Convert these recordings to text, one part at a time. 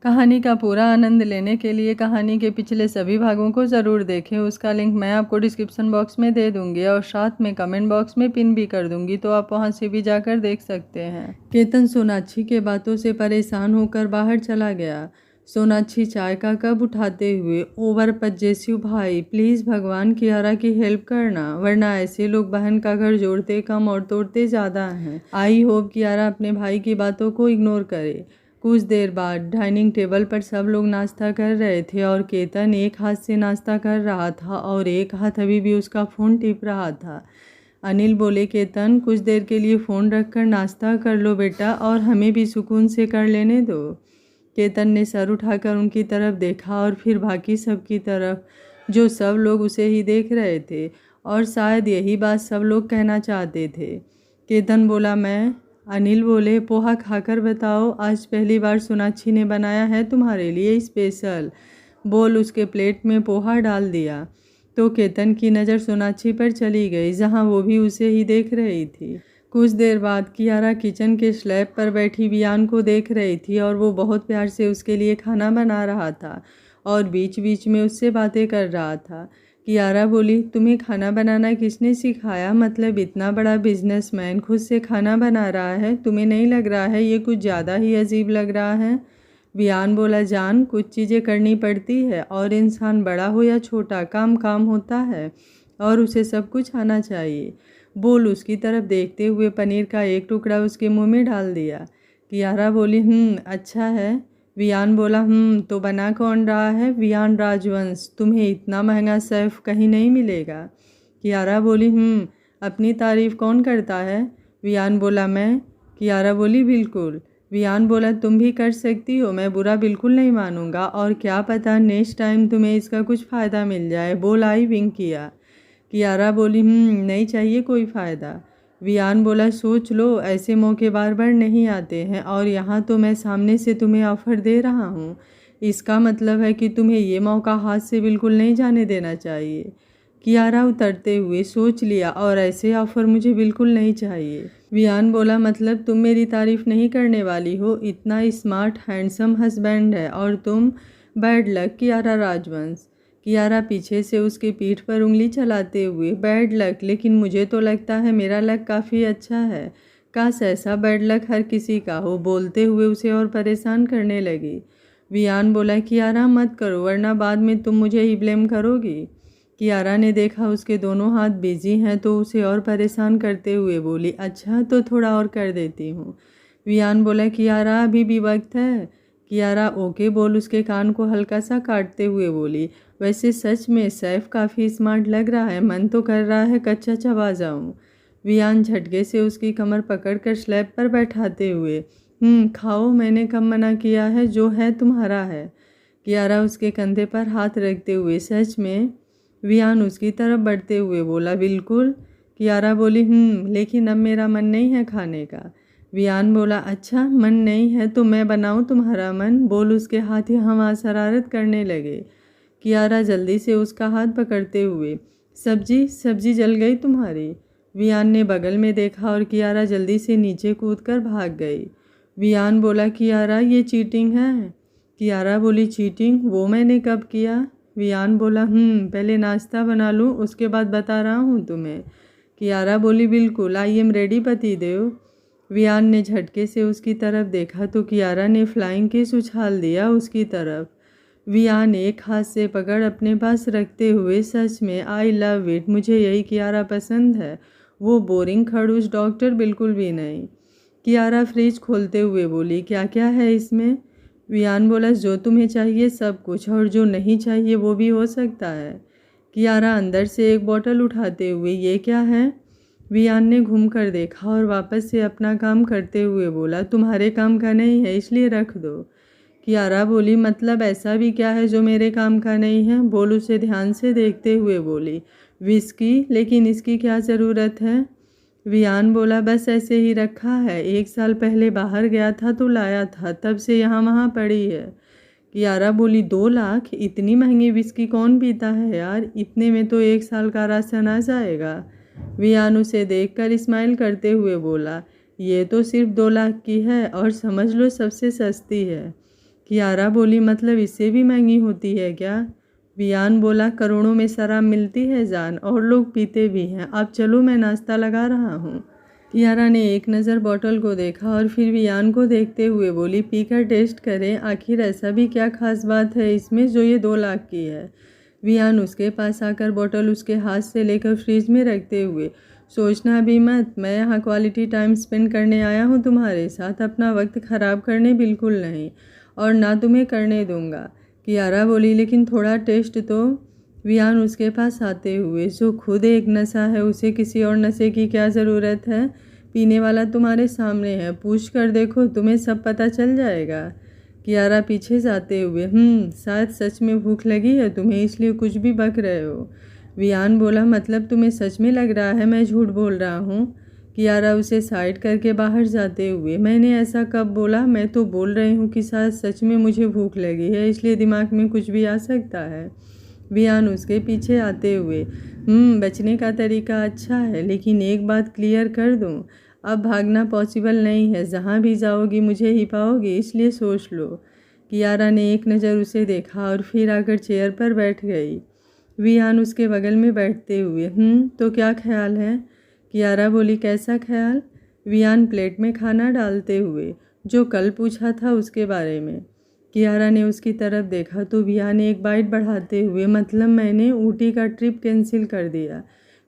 कहानी का पूरा आनंद लेने के लिए कहानी के पिछले सभी भागों को ज़रूर देखें। उसका लिंक मैं आपको डिस्क्रिप्शन बॉक्स में दे दूंगी और साथ में कमेंट बॉक्स में पिन भी कर दूंगी, तो आप वहां से भी जाकर देख सकते हैं। केतन सोनाक्षी के बातों से परेशान होकर बाहर चला गया। सोनाक्षी चाय का कप उठाते हुए, ओवर पजेसिव भाई, प्लीज़ भगवान कियारा की हेल्प करना, वरना ऐसे लोग बहन का घर जोड़ते कम और तोड़ते ज़्यादा हैं। आई होप कियारा अपने भाई की बातों को इग्नोर करे। कुछ देर बाद डाइनिंग टेबल पर सब लोग नाश्ता कर रहे थे और केतन एक हाथ से नाश्ता कर रहा था और एक हाथ अभी भी उसका फ़ोन टिप रहा था। अनिल बोले, केतन कुछ देर के लिए फ़ोन रखकर नाश्ता कर लो बेटा, और हमें भी सुकून से कर लेने दो। केतन ने सर उठाकर उनकी तरफ देखा और फिर बाकी सब की तरफ, जो सब लोग उसे ही देख रहे थे, और शायद यही बात सब लोग कहना चाहते थे। केतन बोला, मैं। अनिल बोले, पोहा खाकर बताओ, आज पहली बार सोनाक्षी ने बनाया है तुम्हारे लिए स्पेशल। बोल उसके प्लेट में पोहा डाल दिया तो केतन की नज़र सोनाक्षी पर चली गई, जहां वो भी उसे ही देख रही थी। कुछ देर बाद कियारा किचन के स्लैब पर बैठी वियान को देख रही थी और वो बहुत प्यार से उसके लिए खाना बना रहा था और बीच बीच में उससे बातें कर रहा था। कियारा बोली, तुम्हें खाना बनाना किसने सिखाया? मतलब इतना बड़ा बिजनेसमैन खुद से खाना बना रहा है, तुम्हें नहीं लग रहा है ये कुछ ज़्यादा ही अजीब लग रहा है? वियान बोला, जान, कुछ चीज़ें करनी पड़ती है और इंसान बड़ा हो या छोटा, काम काम होता है और उसे सब कुछ आना चाहिए। बोल उसकी तरफ देखते हुए पनीर का एक टुकड़ा उसके मुंह में डाल दिया। कियारा बोली, अच्छा है। वियान बोला, तो बना कौन रहा है? वियान राजवंश, तुम्हें इतना महंगा शेफ कहीं नहीं मिलेगा। कियारा बोली, अपनी तारीफ कौन करता है? वियान बोला, मैं। कियारा बोली, बिल्कुल। वियान बोला, तुम भी कर सकती हो, मैं बुरा बिल्कुल नहीं मानूंगा, और क्या पता नेक्स्ट टाइम तुम्हें इसका कुछ फ़ायदा मिल जाए। बोल आई विंक किया। कियारा बोली, नहीं चाहिए कोई फ़ायदा। वियान बोला, सोच लो, ऐसे मौके बार बार नहीं आते हैं, और यहाँ तो मैं सामने से तुम्हें ऑफ़र दे रहा हूँ। इसका मतलब है कि तुम्हें ये मौका हाथ से बिल्कुल नहीं जाने देना चाहिए। कियारा उतरते हुए, सोच लिया, और ऐसे ऑफ़र मुझे बिल्कुल नहीं चाहिए। वियान बोला, मतलब तुम मेरी तारीफ़ नहीं करने वाली हो? इतना स्मार्ट हैंडसम हस्बैंड है और तुम? बैड लक कियारा राजवंश। कियारा पीछे से उसकी पीठ पर उंगली चलाते हुए, बैड लक, लेकिन मुझे तो लगता है मेरा लक काफ़ी अच्छा है। काश ऐसा बैड लक हर किसी का हो। बोलते हुए उसे और परेशान करने लगी। वियान बोला, कियारा मत करो, वरना बाद में तुम मुझे ही ब्लेम करोगी। कियारा ने देखा उसके दोनों हाथ बिजी हैं तो उसे और परेशान करते हुए बोली, अच्छा तो थोड़ा और कर देती हूँ। वियान बोला, कियारा अभी भी वक्त है। कियारा ओके बोल उसके कान को हल्का सा काटते हुए बोली, वैसे सच में सैफ काफ़ी स्मार्ट लग रहा है, मन तो कर रहा है कच्चा चबा जाऊँ। वियान झटके से उसकी कमर पकड़कर स्लैब पर बैठाते हुए, खाओ, मैंने कब मना किया है, जो है तुम्हारा है। कियारा उसके कंधे पर हाथ रखते हुए, सच में? वियान उसकी तरफ बढ़ते हुए बोला, बिल्कुल। कियारा बोली, लेकिन अब मेरा मन नहीं है खाने का। वियान बोला, अच्छा मन नहीं है तो मैं बनाऊं तुम्हारा मन? बोल उसके हाथ यहाँ शरारत करने लगे। कियारा जल्दी से उसका हाथ पकड़ते हुए, सब्जी जल गई तुम्हारी। वियान ने बगल में देखा और कियारा जल्दी से नीचे कूदकर भाग गई। वियान बोला, कियारा ये चीटिंग है। कियारा बोली, चीटिंग? वो मैंने कब किया? वियान बोला, पहले नाश्ता बना लूँ, उसके बाद बता रहा हूँ तुम्हें। कियारा बोली, बिल्कुल, आई एम रेडी पतिदेव। वियान ने झटके से उसकी तरफ देखा तो कियारा ने फ्लाइंग किस उछाल दिया उसकी तरफ। वियान एक हाथ से पकड़ अपने पास रखते हुए, सच में आई लव इट, मुझे यही कियारा पसंद है, वो बोरिंग खड़ूस डॉक्टर बिल्कुल भी नहीं। कियारा फ्रिज खोलते हुए बोली, क्या क्या है इसमें? वियान बोला, जो तुम्हें चाहिए सब कुछ, और जो नहीं चाहिए वो भी हो सकता है। कियारा अंदर से एक बोतल उठाते हुए, ये क्या है? वियान ने घूमकर देखा और वापस से अपना काम करते हुए बोला, तुम्हारे काम का नहीं है इसलिए रख दो। कियारा बोली, मतलब ऐसा भी क्या है जो मेरे काम का नहीं है? बोल उसे ध्यान से देखते हुए बोली, विस्की, लेकिन इसकी क्या ज़रूरत है? वियान बोला, बस ऐसे ही रखा है, 1 साल पहले बाहर गया था तो लाया था, तब से यहाँ वहाँ पड़ी है। कियारा बोली, 2 लाख? इतनी महंगी विस्की कौन पीता है यार, इतने में तो 1 साल का राशन आ जाएगा। वियान उसे देखकर स्माइल करते हुए बोला, ये तो सिर्फ 2 लाख की है और समझ लो सबसे सस्ती है। कियारा बोली मतलब इससे भी महंगी होती है क्या? वियान बोला करोड़ों में शराब मिलती है जान, और लोग पीते भी हैं। अब चलो मैं नाश्ता लगा रहा हूँ। कियारा ने एक नज़र बॉटल को देखा और फिर वियान को देखते हुए बोली पीकर टेस्ट करें, आखिर ऐसा भी क्या खास बात है इसमें जो ये 2 लाख की है। वियान उसके पास आकर बॉटल उसके हाथ से लेकर फ्रिज में रखते हुए, सोचना भी मत, मैं यहाँ क्वालिटी टाइम स्पेंड करने आया हूँ तुम्हारे साथ, अपना वक्त ख़राब करने बिल्कुल नहीं, और ना तुम्हें करने दूँगा। कियारा बोली लेकिन थोड़ा टेस्ट तो। वियान उसके पास आते हुए, जो खुद एक नशा है उसे किसी और नशे की क्या ज़रूरत है? पीने वाला तुम्हारे सामने है, पूछ कर देखो, तुम्हें सब पता चल जाएगा। कियारा पीछे जाते हुए, शायद सच में भूख लगी है तुम्हें इसलिए कुछ भी बक रहे हो। वियान बोला मतलब तुम्हें सच में लग रहा है मैं झूठ बोल रहा हूँ? कियारा उसे साइड करके बाहर जाते हुए, मैंने ऐसा कब बोला? मैं तो बोल रही हूँ कि शायद सच में मुझे भूख लगी है इसलिए दिमाग में कुछ भी आ सकता है। वियान उसके पीछे आते हुए, बचने का तरीका अच्छा है, लेकिन एक बात क्लियर कर दूँ, अब भागना पॉसिबल नहीं है, जहाँ भी जाओगी मुझे ही पाओगी, इसलिए सोच लो। कियारा ने एक नज़र उसे देखा और फिर आकर चेयर पर बैठ गई। वियान उसके बगल में बैठते हुए, तो क्या ख्याल है? कियारा बोली कैसा ख्याल? वियान प्लेट में खाना डालते हुए, जो कल पूछा था उसके बारे में। कियारा ने उसकी तरफ देखा तो वियान ने एक बाइट बढ़ाते हुए, मतलब मैंने ऊटी का ट्रिप कैंसिल कर दिया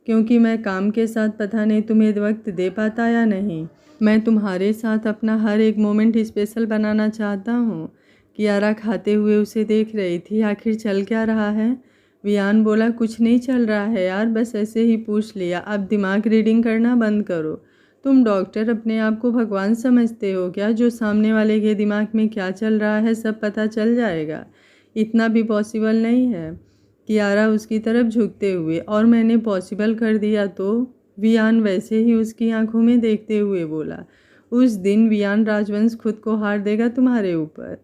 क्योंकि मैं काम के साथ पता नहीं तुम्हें वक्त दे पाता या नहीं। मैं तुम्हारे साथ अपना हर एक मोमेंट स्पेशल बनाना चाहता हूँ। कियारा खाते हुए उसे देख रही थी, आखिर चल क्या रहा है? वियान बोला कुछ नहीं चल रहा है यार, बस ऐसे ही पूछ लिया, अब दिमाग रीडिंग करना बंद करो। तुम डॉक्टर अपने आप को भगवान समझते हो क्या? जो सामने वाले के दिमाग में क्या चल रहा है सब पता चल जाएगा, इतना भी पॉसिबल नहीं है। कियारा उसकी तरफ झुकते हुए, और मैंने पॉसिबल कर दिया तो? वियान वैसे ही उसकी आंखों में देखते हुए बोला, उस दिन वियान राजवंश खुद को हार देगा तुम्हारे ऊपर।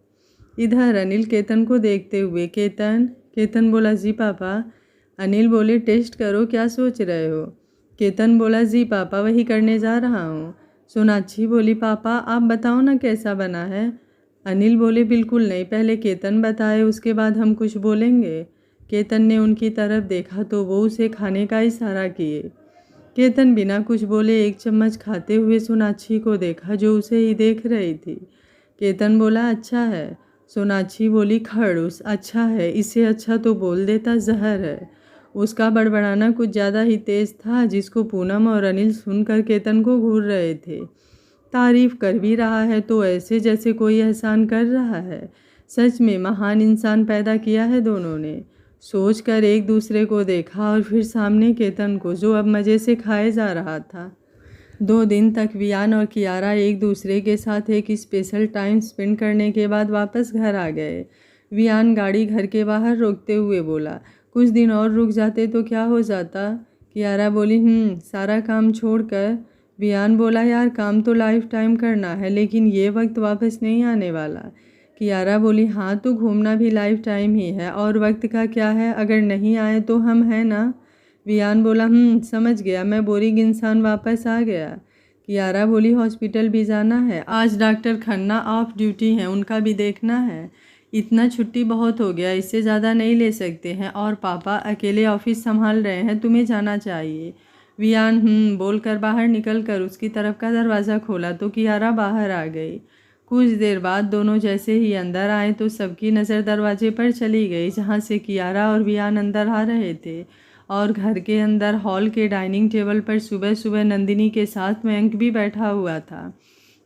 इधर अनिल केतन को देखते हुए, केतन? केतन बोला जी पापा। अनिल बोले टेस्ट करो, क्या सोच रहे हो? केतन बोला जी पापा वही करने जा रहा हूँ। सोनाक्षी बोली पापा आप बताओ ना कैसा बना है। अनिल बोले बिल्कुल नहीं, पहले केतन बताए उसके बाद हम कुछ बोलेंगे। केतन ने उनकी तरफ देखा तो वो उसे खाने का इशारा किए। केतन बिना कुछ बोले एक चम्मच खाते हुए सोनाक्षी को देखा जो उसे ही देख रही थी। केतन बोला अच्छा है। सोनाक्षी बोली खड़ूस, अच्छा है, इससे अच्छा तो बोल देता जहर है। उसका बड़बड़ाना कुछ ज़्यादा ही तेज़ था, जिसको पूनम और अनिल सुनकर केतन को घूर रहे थे। तारीफ कर भी रहा है तो ऐसे जैसे कोई एहसान कर रहा है। सच में महान इंसान पैदा किया है दोनों ने। सोचकर एक दूसरे को देखा और फिर सामने केतन को, जो अब मज़े से खाए जा रहा था। 2 दिन तक वियान और कियारा एक दूसरे के साथ एक स्पेशल टाइम स्पेंड करने के बाद वापस घर आ गए। वियान गाड़ी घर के बाहर रोकते हुए बोला, कुछ दिन और रुक जाते तो क्या हो जाता? कियारा बोली सारा काम छोड़कर। वियान बोला यार काम तो लाइफ टाइम करना है, लेकिन ये वक्त वापस नहीं आने वाला। कियारा बोली हाँ तो घूमना भी लाइफ टाइम ही है, और वक्त का क्या है, अगर नहीं आए तो हम हैं ना। वियान बोला समझ गया, मैं बोरिंग इंसान वापस आ गया। कियारा बोली हॉस्पिटल भी जाना है, आज डॉक्टर खन्ना ऑफ ड्यूटी हैं, उनका भी देखना है। इतना छुट्टी बहुत हो गया, इससे ज़्यादा नहीं ले सकते हैं, और पापा अकेले ऑफिस संभाल रहे हैं, तुम्हें जाना चाहिए। वियान बोलकर बाहर निकल कर उसकी तरफ का दरवाज़ा खोला तो कियारा बाहर आ गई। कुछ देर बाद दोनों जैसे ही अंदर आए तो सबकी नज़र दरवाजे पर चली गई, जहाँ से कियारा और वियान अंदर आ रहे थे। और घर के अंदर हॉल के डाइनिंग टेबल पर सुबह सुबह नंदिनी के साथ मयंक भी बैठा हुआ था।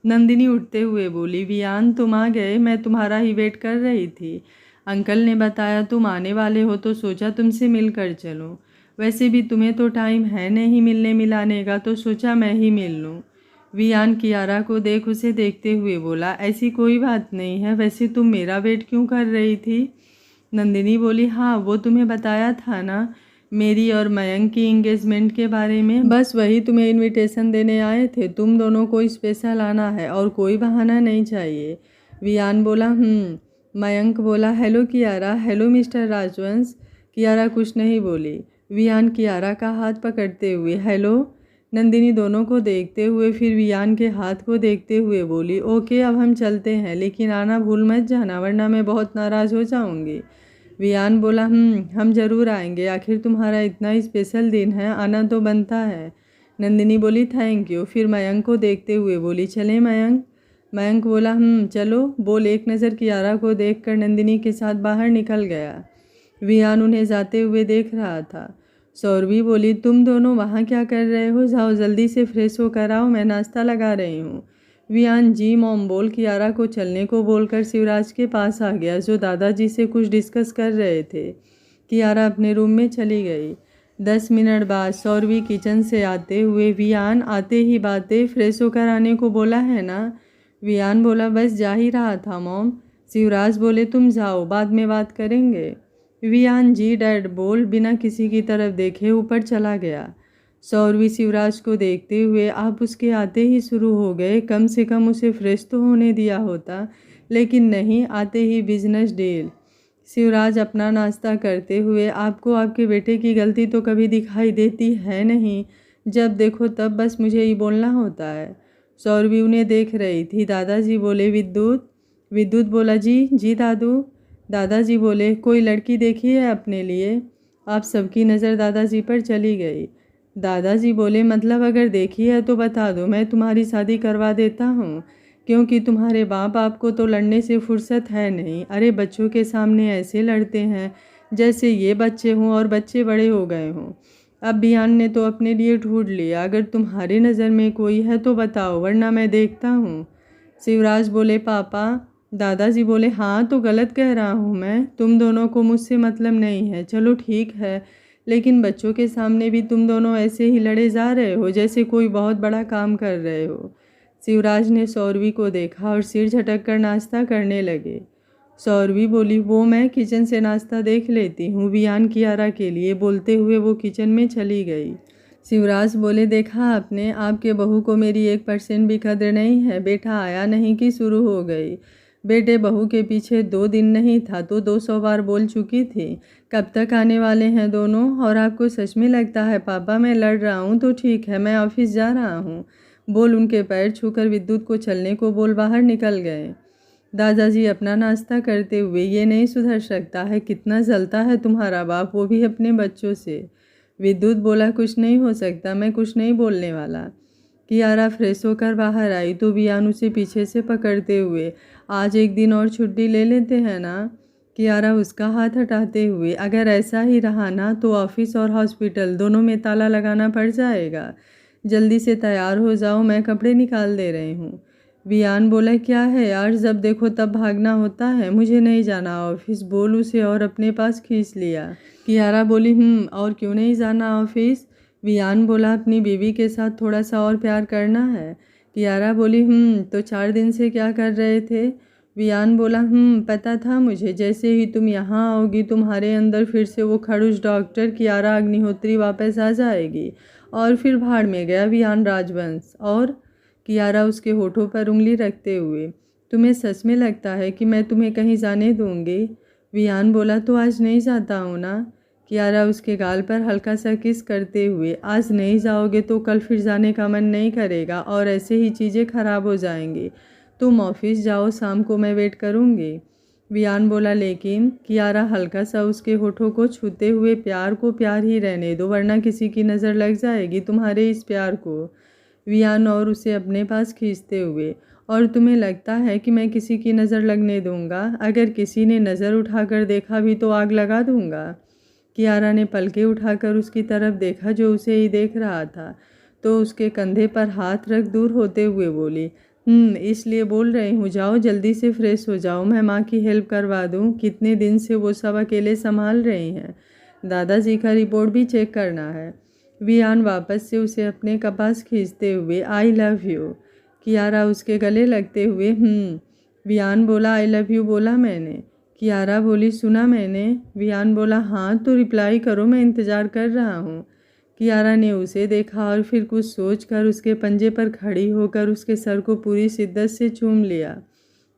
नंदिनी उठते हुए बोली, वियान तुम आ गए, मैं तुम्हारा ही वेट कर रही थी। अंकल ने बताया तुम आने वाले हो तो सोचा तुमसे मिलकर चलूं। वैसे भी तुम्हें तो टाइम है नहीं मिलने मिलाने का, तो सोचा मैं ही मिल लूँ। वियान कियारा को देख उसे देखते हुए बोला, ऐसी कोई बात नहीं है, वैसे तुम मेरा वेट क्यों कर रही थी? नंदिनी बोली, हाँ वो तुम्हें बताया था ना, मेरी और मयंक की इंगेजमेंट के बारे में, बस वही तुम्हें इनविटेशन देने आए थे। तुम दोनों को स्पेशल आना है और कोई बहाना नहीं चाहिए। वियान बोला मयंक बोला, हेलो कियारा, हेलो मिस्टर राजवंश। कियारा कुछ नहीं बोली। वियान कियारा का हाथ पकड़ते हुए, हेलो। नंदिनी दोनों को देखते हुए फिर वियान के हाथ को देखते हुए बोली, ओके अब हम चलते हैं, लेकिन आना भूल मत जाना वरना मैं बहुत नाराज़ हो जाऊंगी। वियान बोला, हम ज़रूर आएंगे, आखिर तुम्हारा इतना स्पेशल दिन है, आना तो बनता है। नंदिनी बोली, थैंक यू। फिर मयंक को देखते हुए बोली, चलें मयंक? मयंक बोला, चलो। बोल एक नज़र कियारा को देखकर नंदिनी के साथ बाहर निकल गया। वियान उन्हें जाते हुए देख रहा था। सौरभी बोली, तुम दोनों वहाँ क्या कर रहे हो? जाओ जल्दी से फ्रेश होकर आओ, मैं नाश्ता लगा रही हूँ। वियान जी मॉम बोल कियारा को चलने को बोलकर शिवराज के पास आ गया, जो दादाजी से कुछ डिस्कस कर रहे थे। कियारा अपने रूम में चली गई। 10 मिनट बाद सौरभी किचन से आते हुए, वियान आते ही बातें फ्रेश होकर आने को बोला है ना? वियान बोला, बस जा ही रहा था मॉम। शिवराज बोले, तुम जाओ, बाद में बात करेंगे। वियान जी डैड बोल बिना किसी की तरफ देखे ऊपर चला गया। सौरवी शिवराज को देखते हुए, आप उसके आते ही शुरू हो गए, कम से कम उसे फ्रेश तो होने दिया होता, लेकिन नहीं, आते ही बिजनेस डील। शिवराज अपना नाश्ता करते हुए, आपको आपके बेटे की गलती तो कभी दिखाई देती है नहीं, जब देखो तब बस मुझे ही बोलना होता है। सौरवी उन्हें देख रही थी। दादाजी बोले, विद्युत? विद्युत बोला, जी जी दादू। दादाजी बोले, कोई लड़की देखी है अपने लिए? आप सबकी नज़र दादाजी पर चली गई। दादाजी बोले, मतलब अगर देखी है तो बता दो, मैं तुम्हारी शादी करवा देता हूँ, क्योंकि तुम्हारे बाप आपको तो लड़ने से फुर्सत है नहीं। अरे बच्चों के सामने ऐसे लड़ते हैं जैसे ये बच्चे हों और बच्चे बड़े हो गए हों। अब बियान ने तो अपने लिए ढूंढ लिया, अगर तुम्हारी नज़र में कोई है तो बताओ, वरना मैं देखता हूँ। शिवराज बोले, पापा। दादाजी बोले, हाँ तो गलत कह रहा हूँ मैं? तुम दोनों को मुझसे मतलब नहीं है, चलो ठीक है, लेकिन बच्चों के सामने भी तुम दोनों ऐसे ही लड़े जा रहे हो जैसे कोई बहुत बड़ा काम कर रहे हो। शिवराज ने सौरवी को देखा और सिर झटक कर नाश्ता करने लगे। सौरवी बोली, वो मैं किचन से नाश्ता देख लेती हूँ, वियान कियारा के लिए। बोलते हुए वो किचन में चली गई। शिवराज बोले, देखा आपने, आपके बहू को मेरी 1% भी कदर नहीं है। बेटा आया नहीं कि शुरू हो गई। बेटे बहू के पीछे 2 दिन नहीं था तो 200 बार बोल चुकी थी। कब तक आने वाले हैं दोनों? और आपको सच में लगता है पापा मैं लड़ रहा हूँ? तो ठीक है, मैं ऑफिस जा रहा हूँ। बोल उनके पैर छूकर विद्युत को चलने को बोल बाहर निकल गए। दादाजी अपना नाश्ता करते हुए, ये नहीं सुधर सकता है, कितना जलता है तुम्हारा बाप, वो भी अपने बच्चों से। विद्युत बोला, कुछ नहीं हो सकता, मैं कुछ नहीं बोलने वाला। कियारा फ्रेश होकर बाहर आई तो वियान उसे पीछे से पकड़ते हुए, आज एक दिन और छुट्टी ले लेते हैं ना? कियारा उसका हाथ हटाते हुए, अगर ऐसा ही रहा ना तो ऑफिस और हॉस्पिटल दोनों में ताला लगाना पड़ जाएगा। जल्दी से तैयार हो जाओ, मैं कपड़े निकाल दे रही हूँ। वियान बोला, क्या है यार, जब देखो तब भागना होता है, मुझे नहीं जाना ऑफिस। बोल उसे और अपने पास खींच लिया। कियारा बोली, और क्यों नहीं जाना ऑफिस? वियान बोला, अपनी बीवी के साथ थोड़ा सा और प्यार करना है। कियारा बोली, तो 4 दिन से क्या कर रहे थे? वियान बोला, पता था मुझे, जैसे ही तुम यहाँ आओगी तुम्हारे अंदर फिर से वो खड़ूस डॉक्टर कियारा अग्निहोत्री वापस आ जाएगी। और फिर भाड़ में गया वियान राजवंश। और कियारा उसके होठों पर उंगली रखते हुए, तुम्हें सच में लगता है कि मैं तुम्हें कहीं जाने दूंगी? वियान बोला, तो आज नहीं जाता हूँ ना? कियारा उसके गाल पर हल्का सा किस करते हुए, आज नहीं जाओगे तो कल फिर जाने का मन नहीं करेगा और ऐसे ही चीज़ें खराब हो जाएंगी। तुम ऑफिस जाओ, शाम को मैं वेट करूँगी। वियान बोला, लेकिन कियारा हल्का सा उसके होठों को छूते हुए, प्यार को प्यार ही रहने दो, वरना किसी की नज़र लग जाएगी तुम्हारे इस प्यार को। वियान और उसे अपने पास खींचते हुए, और तुम्हें लगता है कि मैं किसी की नज़र लगने दूंगा? अगर किसी ने नज़र उठाकर देखा भी तो आग लगा दूंगा। कियारा ने पलके उठाकर उसकी तरफ देखा जो उसे ही देख रहा था, तो उसके कंधे पर हाथ रख दूर होते हुए बोली, इसलिए बोल रही हूँ, जाओ जल्दी से फ्रेश हो जाओ, मैं माँ की हेल्प करवा दूँ, कितने दिन से वो सब अकेले संभाल रही हैं। दादाजी का रिपोर्ट भी चेक करना है। वियान वापस से उसे अपने पास खींचते हुए, आई लव यू। कियारा उसके गले लगते हुए, वियान बोला, आई लव यू बोला मैंने। कियारा बोली, सुना मैंने। वियान बोला, हाँ तो रिप्लाई करो, मैं इंतज़ार कर रहा हूँ। कियारा ने उसे देखा और फिर कुछ सोचकर उसके पंजे पर खड़ी होकर उसके सर को पूरी शिद्दत से चूम लिया।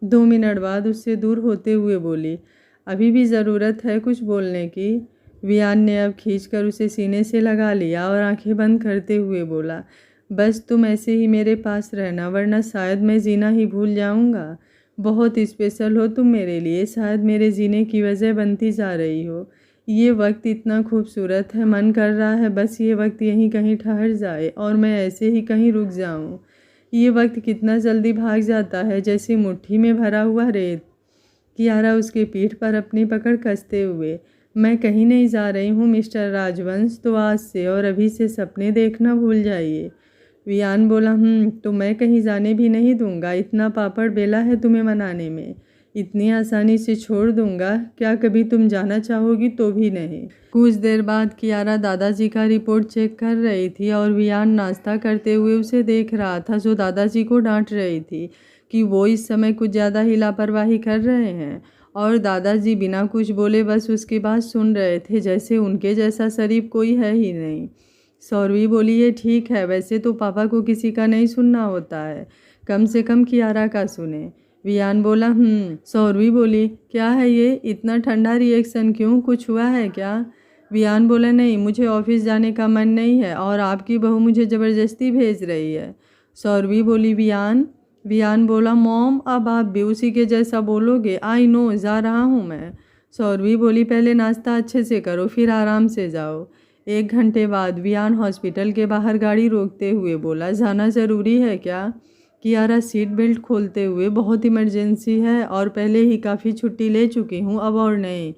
2 मिनट बाद उससे दूर होते हुए बोली, अभी भी ज़रूरत है कुछ बोलने की? वियान ने अब खींचकर उसे सीने से लगा लिया और आंखें बंद करते हुए बोला, बस तुम ऐसे ही मेरे पास रहना, वरना शायद मैं जीना ही भूल जाऊंगा। बहुत स्पेशल हो तुम मेरे लिए, शायद मेरे जीने की वजह बनती जा रही हो। ये वक्त इतना खूबसूरत है, मन कर रहा है बस ये वक्त यहीं कहीं ठहर जाए और मैं ऐसे ही कहीं रुक जाऊं। ये वक्त कितना जल्दी भाग जाता है, जैसे मुट्ठी में भरा हुआ रेत। कियारा उसके पीठ पर अपनी पकड़ कसते हुए, मैं कहीं नहीं जा रही हूँ मिस्टर राजवंश, तो आज से और अभी से सपने देखना भूल जाइए। वियान बोला, तो मैं कहीं जाने भी नहीं दूंगा। इतना पापड़ बेला है तुम्हें मनाने में, इतनी आसानी से छोड़ दूंगा क्या? कभी तुम जाना चाहोगी तो भी नहीं। कुछ देर बाद कियारा दादाजी का रिपोर्ट चेक कर रही थी और वियान नाश्ता करते हुए उसे देख रहा था, जो दादाजी को डांट रही थी कि वो इस समय कुछ ज़्यादा ही लापरवाही कर रहे हैं। और दादाजी बिना कुछ बोले बस उसकी बात सुन रहे थे, जैसे उनके जैसा शरीफ कोई है ही नहीं। सौरवी बोली, ये ठीक है, वैसे तो पापा को किसी का नहीं सुनना होता है, कम से कम कियारा का सुने। वियान बोला, सौरवी बोली, क्या है ये इतना ठंडा रिएक्शन क्यों, कुछ हुआ है क्या? वियान बोला, नहीं, मुझे ऑफिस जाने का मन नहीं है और आपकी बहू मुझे ज़बरदस्ती भेज रही है। सौरवी बोली, वियान बोला, मॉम अब आप भी उसी के जैसा बोलोगे। आई नो, जा रहा हूँ मैं। सौरवी बोली, पहले नाश्ता अच्छे से करो फिर आराम से जाओ। 1 घंटे बाद वियान हॉस्पिटल के बाहर गाड़ी रोकते हुए बोला, जाना ज़रूरी है क्या? कियारा सीट बेल्ट खोलते हुए, बहुत इमरजेंसी है और पहले ही काफ़ी छुट्टी ले चुकी हूँ, अब और नहीं।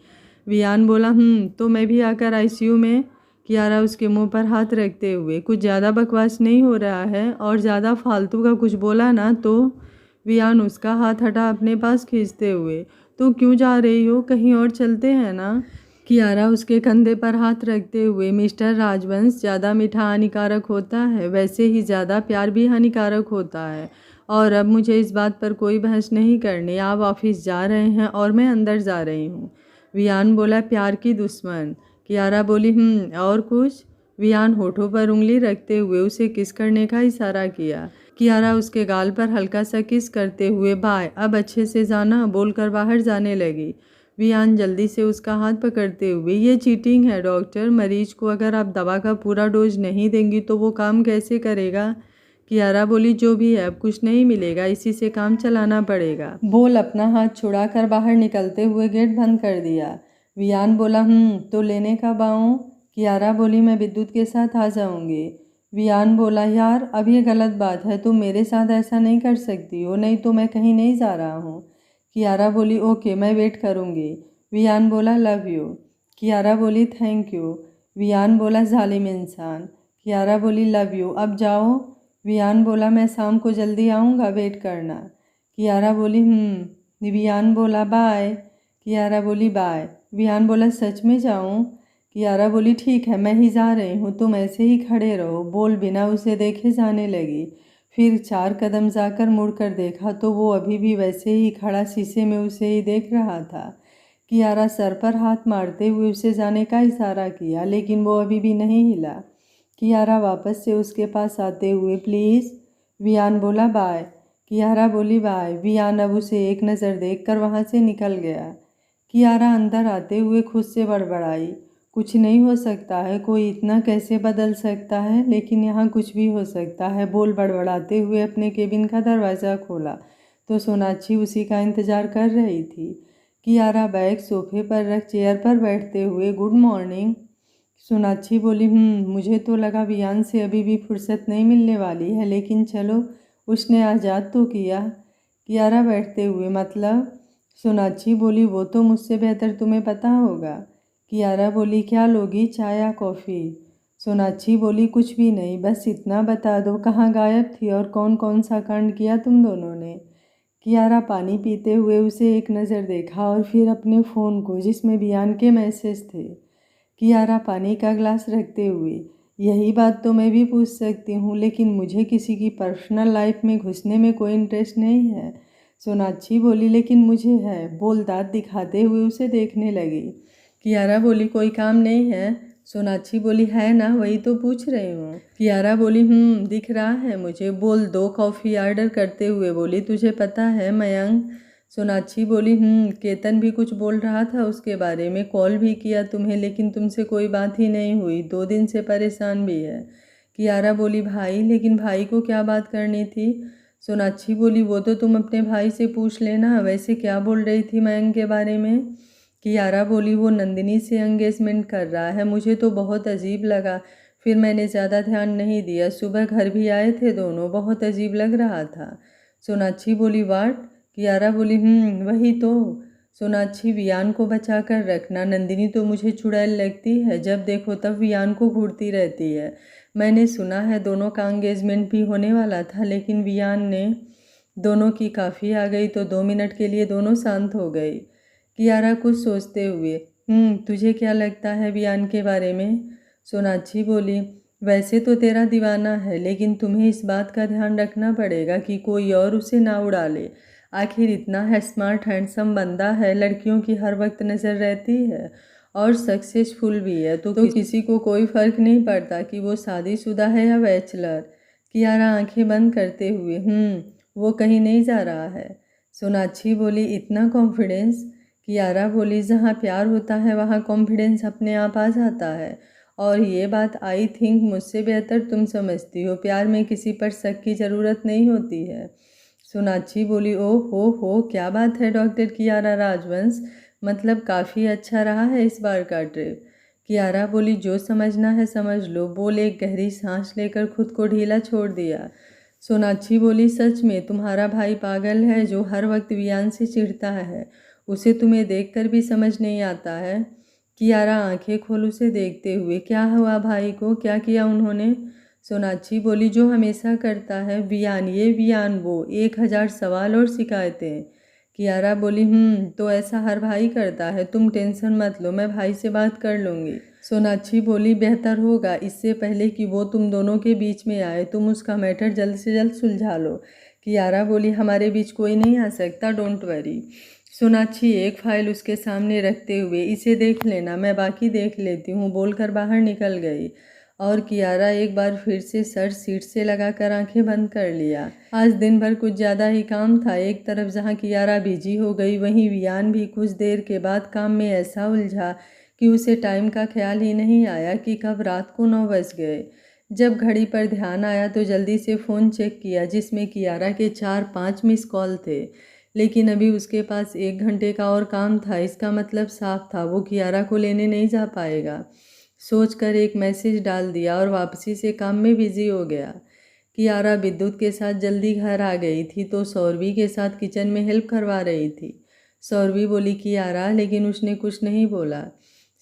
वियान बोला, तो मैं भी आकर आईसीयू में? कियारा उसके मुंह पर हाथ रखते हुए, कुछ ज़्यादा बकवास नहीं हो रहा है और ज़्यादा फालतू का कुछ बोला ना तो। वियान उसका हाथ हटा अपने पास खींचते हुए, तो क्यों जा रही हो, कहीं और चलते हैं ना? कियारा उसके कंधे पर हाथ रखते हुए, मिस्टर राजवंश, ज़्यादा मीठा हानिकारक होता है, वैसे ही ज़्यादा प्यार भी हानिकारक होता है। और अब मुझे इस बात पर कोई बहस नहीं करनी। आप ऑफिस जा रहे हैं और मैं अंदर जा रही हूँ। वियान बोला, प्यार की दुश्मन। कियारा बोली, और कुछ? वियान होठों पर उंगली रखते हुए उसे किस करने का इशारा किया। कियारा उसके गाल पर हल्का सा किस करते हुए, बाय, अब अच्छे से जाना, बोलकर बाहर जाने लगी। वियान जल्दी से उसका हाथ पकड़ते हुए, ये चीटिंग है डॉक्टर, मरीज को अगर आप दवा का पूरा डोज नहीं देंगी तो वो काम कैसे करेगा? कियारा बोली, जो भी है अब कुछ नहीं मिलेगा, इसी से काम चलाना पड़ेगा। बोल अपना हाथ छुड़ाकर बाहर निकलते हुए गेट बंद कर दिया। वियान बोला, तो लेने कब आऊँ? कियारा बोली, मैं विद्युत के साथ आ जाऊँगी। वियान बोला, यार अब ये गलत बात है, तुम मेरे साथ ऐसा नहीं कर सकती हो, नहीं तो मैं कहीं नहीं जा रहा हूँ। कियारा बोली, ओके, मैं वेट करूँगी। वियान बोला, लव यू। कियारा बोली, थैंक यू। वियान बोला, जालिम इंसान। कियारा बोली, लव यू, अब जाओ। वियान बोला, मैं शाम को जल्दी आऊँगा, वेट करना। कियारा बोली, वियान बोला, बाय। कियारा बोली, बाय। वियान बोला, सच में जाऊँ? कियारा बोली, ठीक है, मैं ही जा रही हूँ, तुम ऐसे ही खड़े रहो। बोल बिना उसे देखे जाने लगी। फिर 4 कदम जाकर मुड़कर देखा तो वो अभी भी वैसे ही खड़ा शीशे में उसे ही देख रहा था। कियारा सर पर हाथ मारते हुए उसे जाने का इशारा किया, लेकिन वो अभी भी नहीं हिला। कियारा वापस से उसके पास आते हुए, प्लीज़। वियान बोला, बाय। कियारा बोली, बाय। वियान अब उसे एक नज़र देखकर वहाँ से निकल गया। कियारा अंदर आते हुए खुद से बड़बड़ाई, कुछ नहीं हो सकता है, कोई इतना कैसे बदल सकता है, लेकिन यहाँ कुछ भी हो सकता है। बोल बड़बड़ाते हुए अपने केबिन का दरवाज़ा खोला तो सोनाक्षी उसी का इंतज़ार कर रही थी। कियारा बैग सोफे पर रख चेयर पर बैठते हुए, गुड मॉर्निंग। सोनाक्षी बोली, मुझे तो लगा वियान से अभी भी फुर्सत नहीं मिलने वाली है, लेकिन चलो, उसने आज़ाद तो किया। कियारा बैठते हुए, मतलब? सोनाक्षी बोली, वो तो मुझसे बेहतर तुम्हें पता होगा। कियारा बोली, क्या लोगी, चाय या कॉफ़ी? सोनाक्षी बोली, कुछ भी नहीं, बस इतना बता दो कहाँ गायब थी और कौन कौन सा कांड किया तुम दोनों ने? कियारा पानी पीते हुए उसे एक नज़र देखा और फिर अपने फ़ोन को, जिसमें वियान के मैसेज थे। कियारा पानी का ग्लास रखते हुए, यही बात तो मैं भी पूछ सकती हूँ, लेकिन मुझे किसी की पर्सनल लाइफ में घुसने में कोई इंटरेस्ट नहीं है। सोनाक्षी बोली, लेकिन मुझे है। बोल दांत दिखाते हुए उसे देखने लगी। कियारा बोली, कोई काम नहीं है? सोनाक्षी बोली, है ना, वही तो पूछ रही हूँ। कियारा बोली, दिख रहा है मुझे। बोल 2 कॉफ़ी ऑर्डर करते हुए बोली, तुझे पता है मयंक, सोनाक्षी बोली केतन भी कुछ बोल रहा था उसके बारे में, कॉल भी किया तुम्हें लेकिन तुमसे कोई बात ही नहीं हुई, 2 दिन से परेशान भी है। कियारा बोली भाई, लेकिन भाई को क्या बात करनी थी? सोनाक्षी बोली वो तो तुम अपने भाई से पूछ लेना। वैसे क्या बोल रही थी मयंक के बारे में? कियारा बोली वो नंदिनी से एंगेजमेंट कर रहा है, मुझे तो बहुत अजीब लगा, फिर मैंने ज़्यादा ध्यान नहीं दिया। सुबह घर भी आए थे दोनों, बहुत अजीब लग रहा था। सोनाक्षी बोली वाट? कियारा बोली वही तो। सोनाक्षी, वियान को बचा कर रखना, नंदिनी तो मुझे चुड़ैल लगती है, जब देखो तब वियान को घूरती रहती है। मैंने सुना है दोनों का एंगेजमेंट भी होने वाला था, लेकिन वियान ने दोनों की काफ़ी आ गई तो 2 मिनट के लिए दोनों शांत हो गई। कियारा कुछ सोचते हुए तुझे क्या लगता है वियान के बारे में? सोनाक्षी बोली वैसे तो तेरा दीवाना है, लेकिन तुम्हें इस बात का ध्यान रखना पड़ेगा कि कोई और उसे ना उड़ा ले। आखिर इतना है स्मार्ट हैंडसम बंदा है, लड़कियों की हर वक्त नज़र रहती है और सक्सेसफुल भी है, तो किसी को कोई फ़र्क नहीं पड़ता कि वो शादीशुदा है या बैचलर। कियारा आंखें बंद करते हुए वो कहीं नहीं जा रहा है। सोनाक्षी बोली इतना कॉन्फिडेंस? कियारा बोली जहाँ प्यार होता है वहाँ कॉन्फिडेंस अपने आप आ जाता है, और ये बात आई थिंक मुझसे बेहतर तुम समझती हो। प्यार में किसी पर शक की ज़रूरत नहीं होती है। सोनाक्षी बोली ओ हो क्या बात है डॉक्टर कियारा राजवंश, मतलब काफ़ी अच्छा रहा है इस बार का ट्रिप। कियारा बोली जो समझना है समझ लो। बोल एक गहरी सांस लेकर खुद को ढीला छोड़ दिया। सोनाक्षी बोली सच में तुम्हारा भाई पागल है जो हर वक्त वियान से चिढ़ता है, उसे तुम्हें देखकर भी समझ नहीं आता है? कियारा आंखें खोल उसे देखते हुए, क्या हुआ भाई को, क्या किया उन्होंने? सोनाक्षी बोली जो हमेशा करता है, वियान ये वियान वो, 1000 सवाल और शिकायतें। कियारा बोली तो ऐसा हर भाई करता है, तुम टेंशन मत लो, मैं भाई से बात कर लूँगी। सोनाक्षी बोली बेहतर होगा, इससे पहले कि वो तुम दोनों के बीच में आए, तुम उसका मैटर जल्द से जल्द सुलझा लो। कियारा बोली हमारे बीच कोई नहीं आ सकता, डोंट वरी। सोनाक्षी एक फाइल उसके सामने रखते हुए, इसे देख लेना, मैं बाकी देख लेती हूँ, बोलकर बाहर निकल गई। और कियारा एक बार फिर से सर सीट से लगाकर आंखें बंद कर लिया। आज दिन भर कुछ ज़्यादा ही काम था। एक तरफ जहाँ कियारा बिजी हो गई, वहीं वियान भी कुछ देर के बाद काम में ऐसा उलझा कि उसे टाइम का ख्याल ही नहीं आया कि कब रात को 9 बज गए। जब घड़ी पर ध्यान आया तो जल्दी से फ़ोन चेक किया, जिसमें कियारा के 4-5 मिस कॉल थे, लेकिन अभी उसके पास 1 घंटे का और काम था। इसका मतलब साफ था, वो कियारा को लेने नहीं जा पाएगा। सोचकर एक मैसेज डाल दिया और वापसी से काम में बिजी हो गया। कियारा विद्युत के साथ जल्दी घर आ गई थी तो सौरवी के साथ किचन में हेल्प करवा रही थी। सौरवी बोली कियारा, लेकिन उसने कुछ नहीं बोला।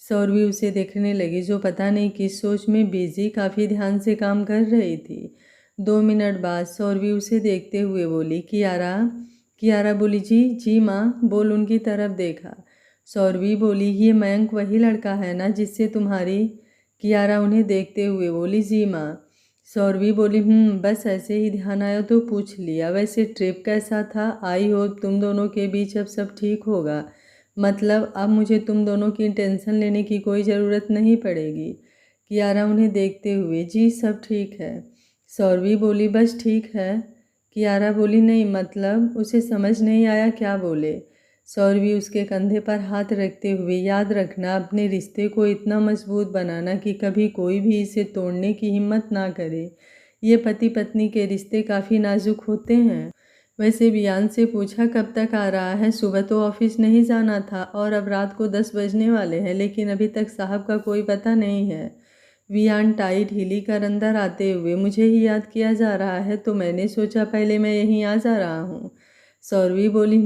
सौरवी उसे देखने लगी जो पता नहीं किस सोच में बिजी काफ़ी ध्यान से काम कर रही थी। 2 मिनट बाद सौरवी उसे देखते हुए बोली कियारा। कियारा बोली जी माँ। बोल उनकी तरफ देखा। सौरवी बोली ये मयंक वही लड़का है ना जिससे तुम्हारी? कियारा उन्हें देखते हुए बोली जी माँ। सौरवी बोली बस ऐसे ही ध्यान आया तो पूछ लिया। वैसे ट्रिप कैसा था? आई होप तुम दोनों के बीच अब सब ठीक होगा, मतलब अब मुझे तुम दोनों की टेंशन लेने की कोई ज़रूरत नहीं पड़ेगी। कियारा उन्हें देखते हुए जी सब ठीक है। सौरवी बोली बस ठीक है। कियारा बोली नहीं मतलब? उसे समझ नहीं आया क्या बोले। सौरवी उसके कंधे पर हाथ रखते हुए, याद रखना अपने रिश्ते को इतना मजबूत बनाना कि कभी कोई भी इसे तोड़ने की हिम्मत ना करे। ये पति पत्नी के रिश्ते काफ़ी नाजुक होते हैं। वैसे वियान से पूछा कब तक आ रहा है? सुबह तो ऑफिस नहीं जाना था और अब रात को 10 बजने वाले हैं, लेकिन अभी तक साहब का कोई पता नहीं है। वियान टाई ढीली कर अंदर आते हुए, मुझे ही याद किया जा रहा है तो मैंने सोचा पहले मैं यहीं आ जा रहा हूँ। सौरवी बोली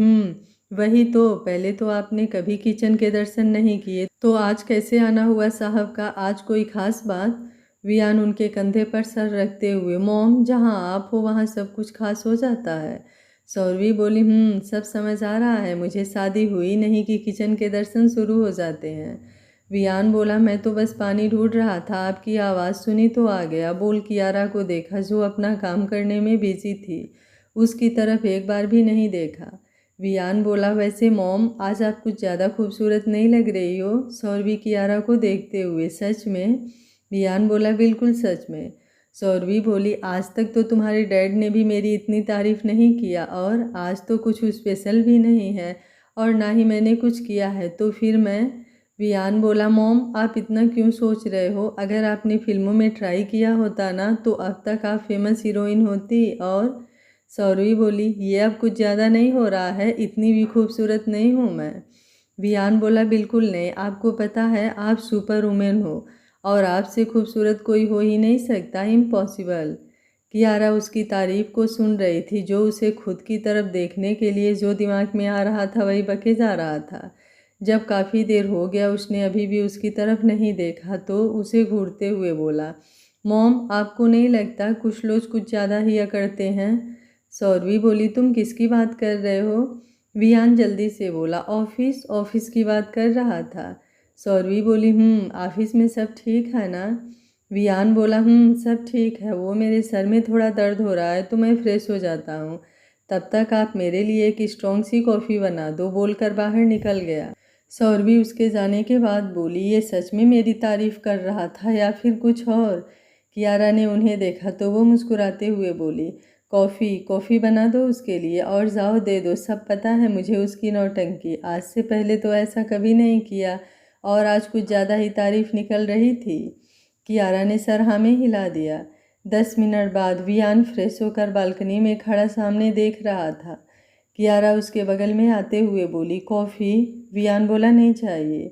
वही तो, पहले तो आपने कभी किचन के दर्शन नहीं किए, तो आज कैसे आना हुआ साहब का? आज कोई खास बात? वियान उनके कंधे पर सर रखते हुए, मॉम जहाँ आप हो वहाँ सब कुछ खास हो जाता है। सौरवी बोली सब समझ आ रहा है मुझे, शादी हुई नहीं कि किचन के दर्शन शुरू हो जाते हैं। वियान बोला मैं तो बस पानी ढूंढ रहा था, आपकी आवाज़ सुनी तो आ गया। बोल कियारा को देखा जो अपना काम करने में बिजी थी, उसकी तरफ एक बार भी नहीं देखा। वियान बोला वैसे मॉम आज आप कुछ ज़्यादा खूबसूरत नहीं लग रही हो। सौरवी कियारा को देखते हुए, सच में? वियान बोला बिल्कुल सच में। सौरवी बोली, आज तक तो तुम्हारे डैड ने भी मेरी इतनी तारीफ़ नहीं किया और आज तो कुछ स्पेशल भी नहीं है और ना ही मैंने कुछ किया है, तो फिर मैं। वियान बोला, मॉम आप इतना क्यों सोच रहे हो? अगर आपने फिल्मों में ट्राई किया होता ना तो अब तक आप फेमस हीरोइन होती। और सौरवी बोली, ये अब कुछ ज़्यादा नहीं हो रहा है, इतनी भी खूबसूरत नहीं हूँ मैं। वियान बोला, बिल्कुल नहीं, आपको पता है आप सुपर वुमेन हो और आपसे खूबसूरत कोई हो ही नहीं सकता, इम्पॉसिबल। कियारा उसकी तारीफ को सुन रही थी, जो उसे खुद की तरफ देखने के लिए जो दिमाग में आ रहा था वही बके जा रहा था। जब काफ़ी देर हो गया उसने अभी भी उसकी तरफ नहीं देखा तो उसे घूरते हुए बोला, मॉम आपको नहीं लगता कुछ लोग कुछ ज़्यादा ही अकड़ते हैं? सौरवी बोली, तुम किसकी बात कर रहे हो? वियान जल्दी से बोला, ऑफिस ऑफिस की बात कर रहा था। सौरवी बोली, ऑफिस में सब ठीक है ना? वियान बोला, सब ठीक है, वो मेरे सर में थोड़ा दर्द हो रहा है तो मैं फ्रेश हो जाता हूँ, तब तक आप मेरे लिए एक स्ट्रॉन्ग सी कॉफ़ी बना दो, बोलकर बाहर निकल गया। सौरवी उसके जाने के बाद बोली, ये सच में मेरी तारीफ कर रहा था या फिर कुछ और? कियारा ने उन्हें देखा तो वो मुस्कुराते हुए बोली, कॉफ़ी कॉफ़ी बना दो उसके लिए और जाओ दे दो, सब पता है मुझे उसकी नौटंकी, आज से पहले तो ऐसा कभी नहीं किया और आज कुछ ज़्यादा ही तारीफ निकल रही थी। कियारा ने सर हाँ में हिला दिया। 10 मिनट बाद वियान फ्रेश होकर बालकनी में खड़ा सामने देख रहा था। कियारा उसके बगल में आते हुए बोली, कॉफ़ी? वियान बोला, नहीं चाहिए।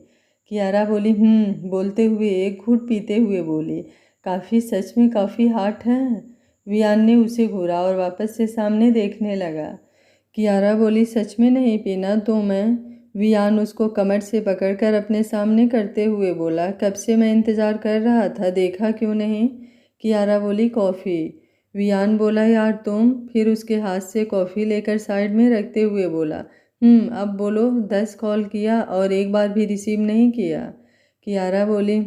कियारा बोली, बोलते हुए एक घूंट पीते हुए बोली, काफ़ी सच में काफ़ी हॉट है। वियान ने उसे घूरा और वापस से सामने देखने लगा। कियारा बोली, सच में नहीं पीना तो मैं। वियान उसको कमर से पकड़कर अपने सामने करते हुए बोला, कब से मैं इंतज़ार कर रहा था, देखा क्यों नहीं? कियारा बोली, कॉफ़ी। वियान बोला, यार तुम। फिर उसके हाथ से कॉफ़ी लेकर साइड में रखते हुए बोला, अब बोलो, 10 कॉल किया और एक बार भी रिसीव नहीं किया। कियारा बोली,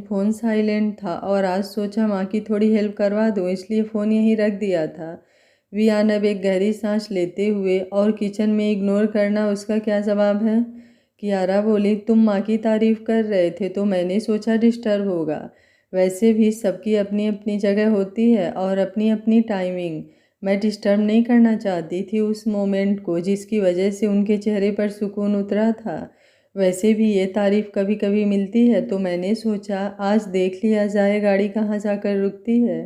फ़ोन साइलेंट था और आज सोचा माँ की थोड़ी हेल्प करवा दूँ इसलिए फ़ोन यहीं रख दिया था। वियान अब एक गहरी सांस लेते हुए, और किचन में इग्नोर करना उसका क्या जवाब है? कियारा बोली, तुम माँ की तारीफ़ कर रहे थे तो मैंने सोचा डिस्टर्ब होगा। वैसे भी सबकी अपनी अपनी जगह होती है और अपनी अपनी टाइमिंग। मैं डिस्टर्ब नहीं करना चाहती थी उस मोमेंट को जिसकी वजह से उनके चेहरे पर सुकून उतरा था। वैसे भी ये तारीफ़ कभी कभी मिलती है तो मैंने सोचा आज देख लिया जाए गाड़ी कहाँ जाकर रुकती है।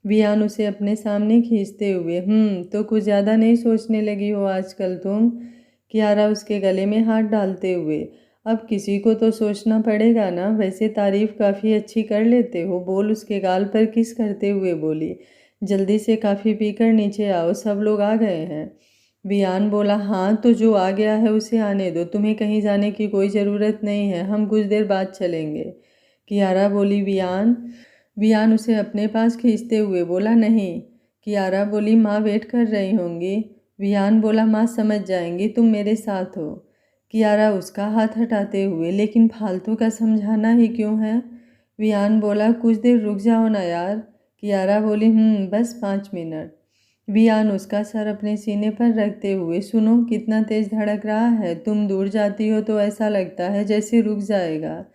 वियान उसे अपने सामने खींचते हुए, तो कुछ ज़्यादा नहीं सोचने लगी हो आजकल तुम? कियारा उसके गले में हाथ डालते हुए, अब किसी को तो सोचना पड़ेगा ना, वैसे तारीफ काफ़ी अच्छी कर लेते हो, बोल उसके गाल पर किस करते हुए बोली, जल्दी से काफ़ी पीकर नीचे आओ, सब लोग आ गए हैं। वियान बोला, हाँ तो जो आ गया है उसे आने दो, तुम्हें कहीं जाने की कोई ज़रूरत नहीं है, हम कुछ देर बाद चलेंगे। कियारा बोली, वियान। वियान उसे अपने पास खींचते हुए बोला, नहीं। कियारा बोली, माँ वेट कर रही होंगी। वियान बोला, माँ समझ जाएंगी, तुम मेरे साथ हो। कियारा उसका हाथ हटाते हुए, लेकिन फालतू का समझाना ही क्यों है? वियान बोला, कुछ देर रुक जाओ ना यार। कियारा बोली, बस 5 मिनट। वियान उसका सर अपने सीने पर रखते हुए, सुनो कितना तेज धड़क रहा है, तुम दूर जाती हो तो ऐसा लगता है जैसे रुक जाएगा।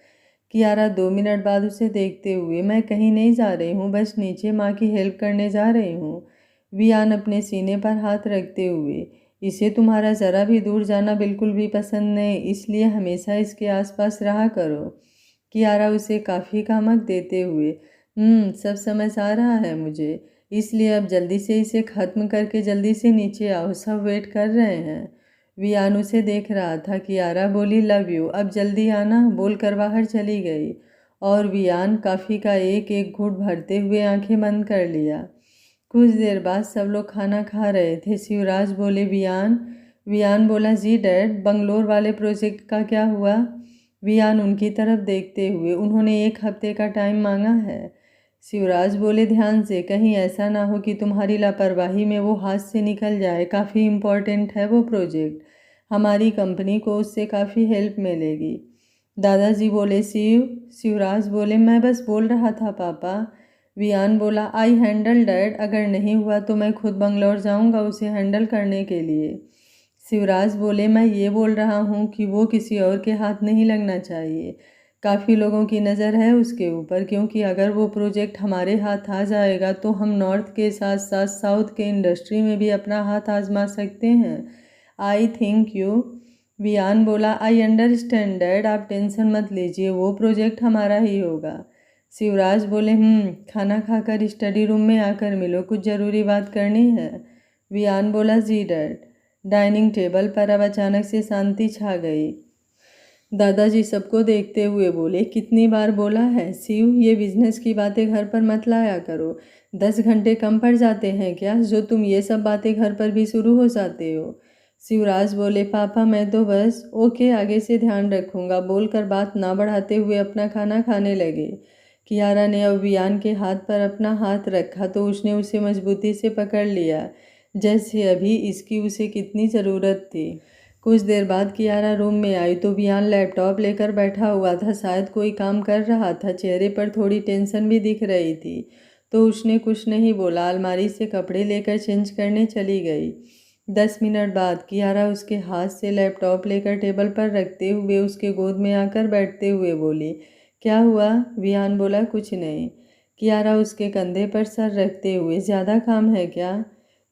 कियारा 2 मिनट बाद उसे देखते हुए, मैं कहीं नहीं जा रही हूँ, बस नीचे माँ की हेल्प करने जा रही हूँ। वियान अपने सीने पर हाथ रखते हुए, इसे तुम्हारा ज़रा भी दूर जाना बिल्कुल भी पसंद नहीं, इसलिए हमेशा इसके आसपास रहा करो। कियारा उसे काफ़ी कामक देते हुए, सब समझ आ रहा है मुझे, इसलिए अब जल्दी से इसे ख़त्म करके जल्दी से नीचे आओ, सब वेट कर रहे हैं। वियान उसे देख रहा था। कियारा बोली, लव यू, अब जल्दी आना, बोलकर बाहर चली गई और वियान कॉफ़ी का एक एक घूंट भरते हुए आंखें बंद कर लिया। कुछ देर बाद सब लोग खाना खा रहे थे। शिवराज बोले, वियान। वियान बोला, जी डैड, बंगलोर वाले प्रोजेक्ट का क्या हुआ? वियान उनकी तरफ देखते हुए, उन्होंने 1 हफ्ते का टाइम मांगा है। शिवराज बोले, ध्यान से, कहीं ऐसा ना हो कि तुम्हारी लापरवाही में वो हाथ से निकल जाए, काफ़ी इम्पोर्टेंट है वो प्रोजेक्ट, हमारी कंपनी को उससे काफ़ी हेल्प मिलेगी। दादाजी बोले, शिवराज बोले, मैं बस बोल रहा था पापा। वियान बोला, आई हैंडल डैड, अगर नहीं हुआ तो मैं खुद बंगलौर जाऊंगा उसे हैंडल करने के लिए। शिवराज बोले, मैं ये बोल रहा हूँ कि वो किसी और के हाथ नहीं लगना चाहिए, काफ़ी लोगों की नज़र है उसके ऊपर, क्योंकि अगर वो प्रोजेक्ट हमारे हाथ आ जाएगा तो हम नॉर्थ के साथ साथ साउथ के इंडस्ट्री में भी अपना हाथ आजमा सकते हैं। I think you. वियान बोला, आई अंडरस्टैंड डैड, आप टेंशन मत लीजिए, वो प्रोजेक्ट हमारा ही होगा। शिवराज बोले, खाना खाकर स्टडी रूम में आकर मिलो, कुछ ज़रूरी बात करनी है। वियान बोला, जी डैड। डाइनिंग टेबल पर अब अचानक से शांति छा गई। दादाजी सबको देखते हुए बोले, कितनी बार बोला है शिव, ये बिजनेस की बातें घर पर मत लाया करो। 10 घंटे कम पड़ जाते हैं क्या जो तुम ये सब बातें घर पर भी शुरू हो जाते हो। शिवराज बोले, पापा मैं तो बस ओके, आगे से ध्यान रखूंगा, बोलकर बात ना बढ़ाते हुए अपना खाना खाने लगे। कियारा ने अब वियान के हाथ पर अपना हाथ रखा तो उसने उसे मजबूती से पकड़ लिया, जैसे अभी इसकी उसे कितनी ज़रूरत थी। कुछ देर बाद कियारा रूम में आई तो वियान लैपटॉप लेकर बैठा हुआ था, शायद कोई काम कर रहा था, चेहरे पर थोड़ी टेंशन भी दिख रही थी। तो उसने कुछ नहीं बोला, अलमारी से कपड़े लेकर चेंज करने चली गई। 10 मिनट बाद कियारा उसके हाथ से लैपटॉप लेकर टेबल पर रखते हुए उसके गोद में आकर बैठते हुए बोली, क्या हुआ। वियान बोला, कुछ नहीं। कियारा उसके कंधे पर सर रखते हुए, ज़्यादा काम है क्या।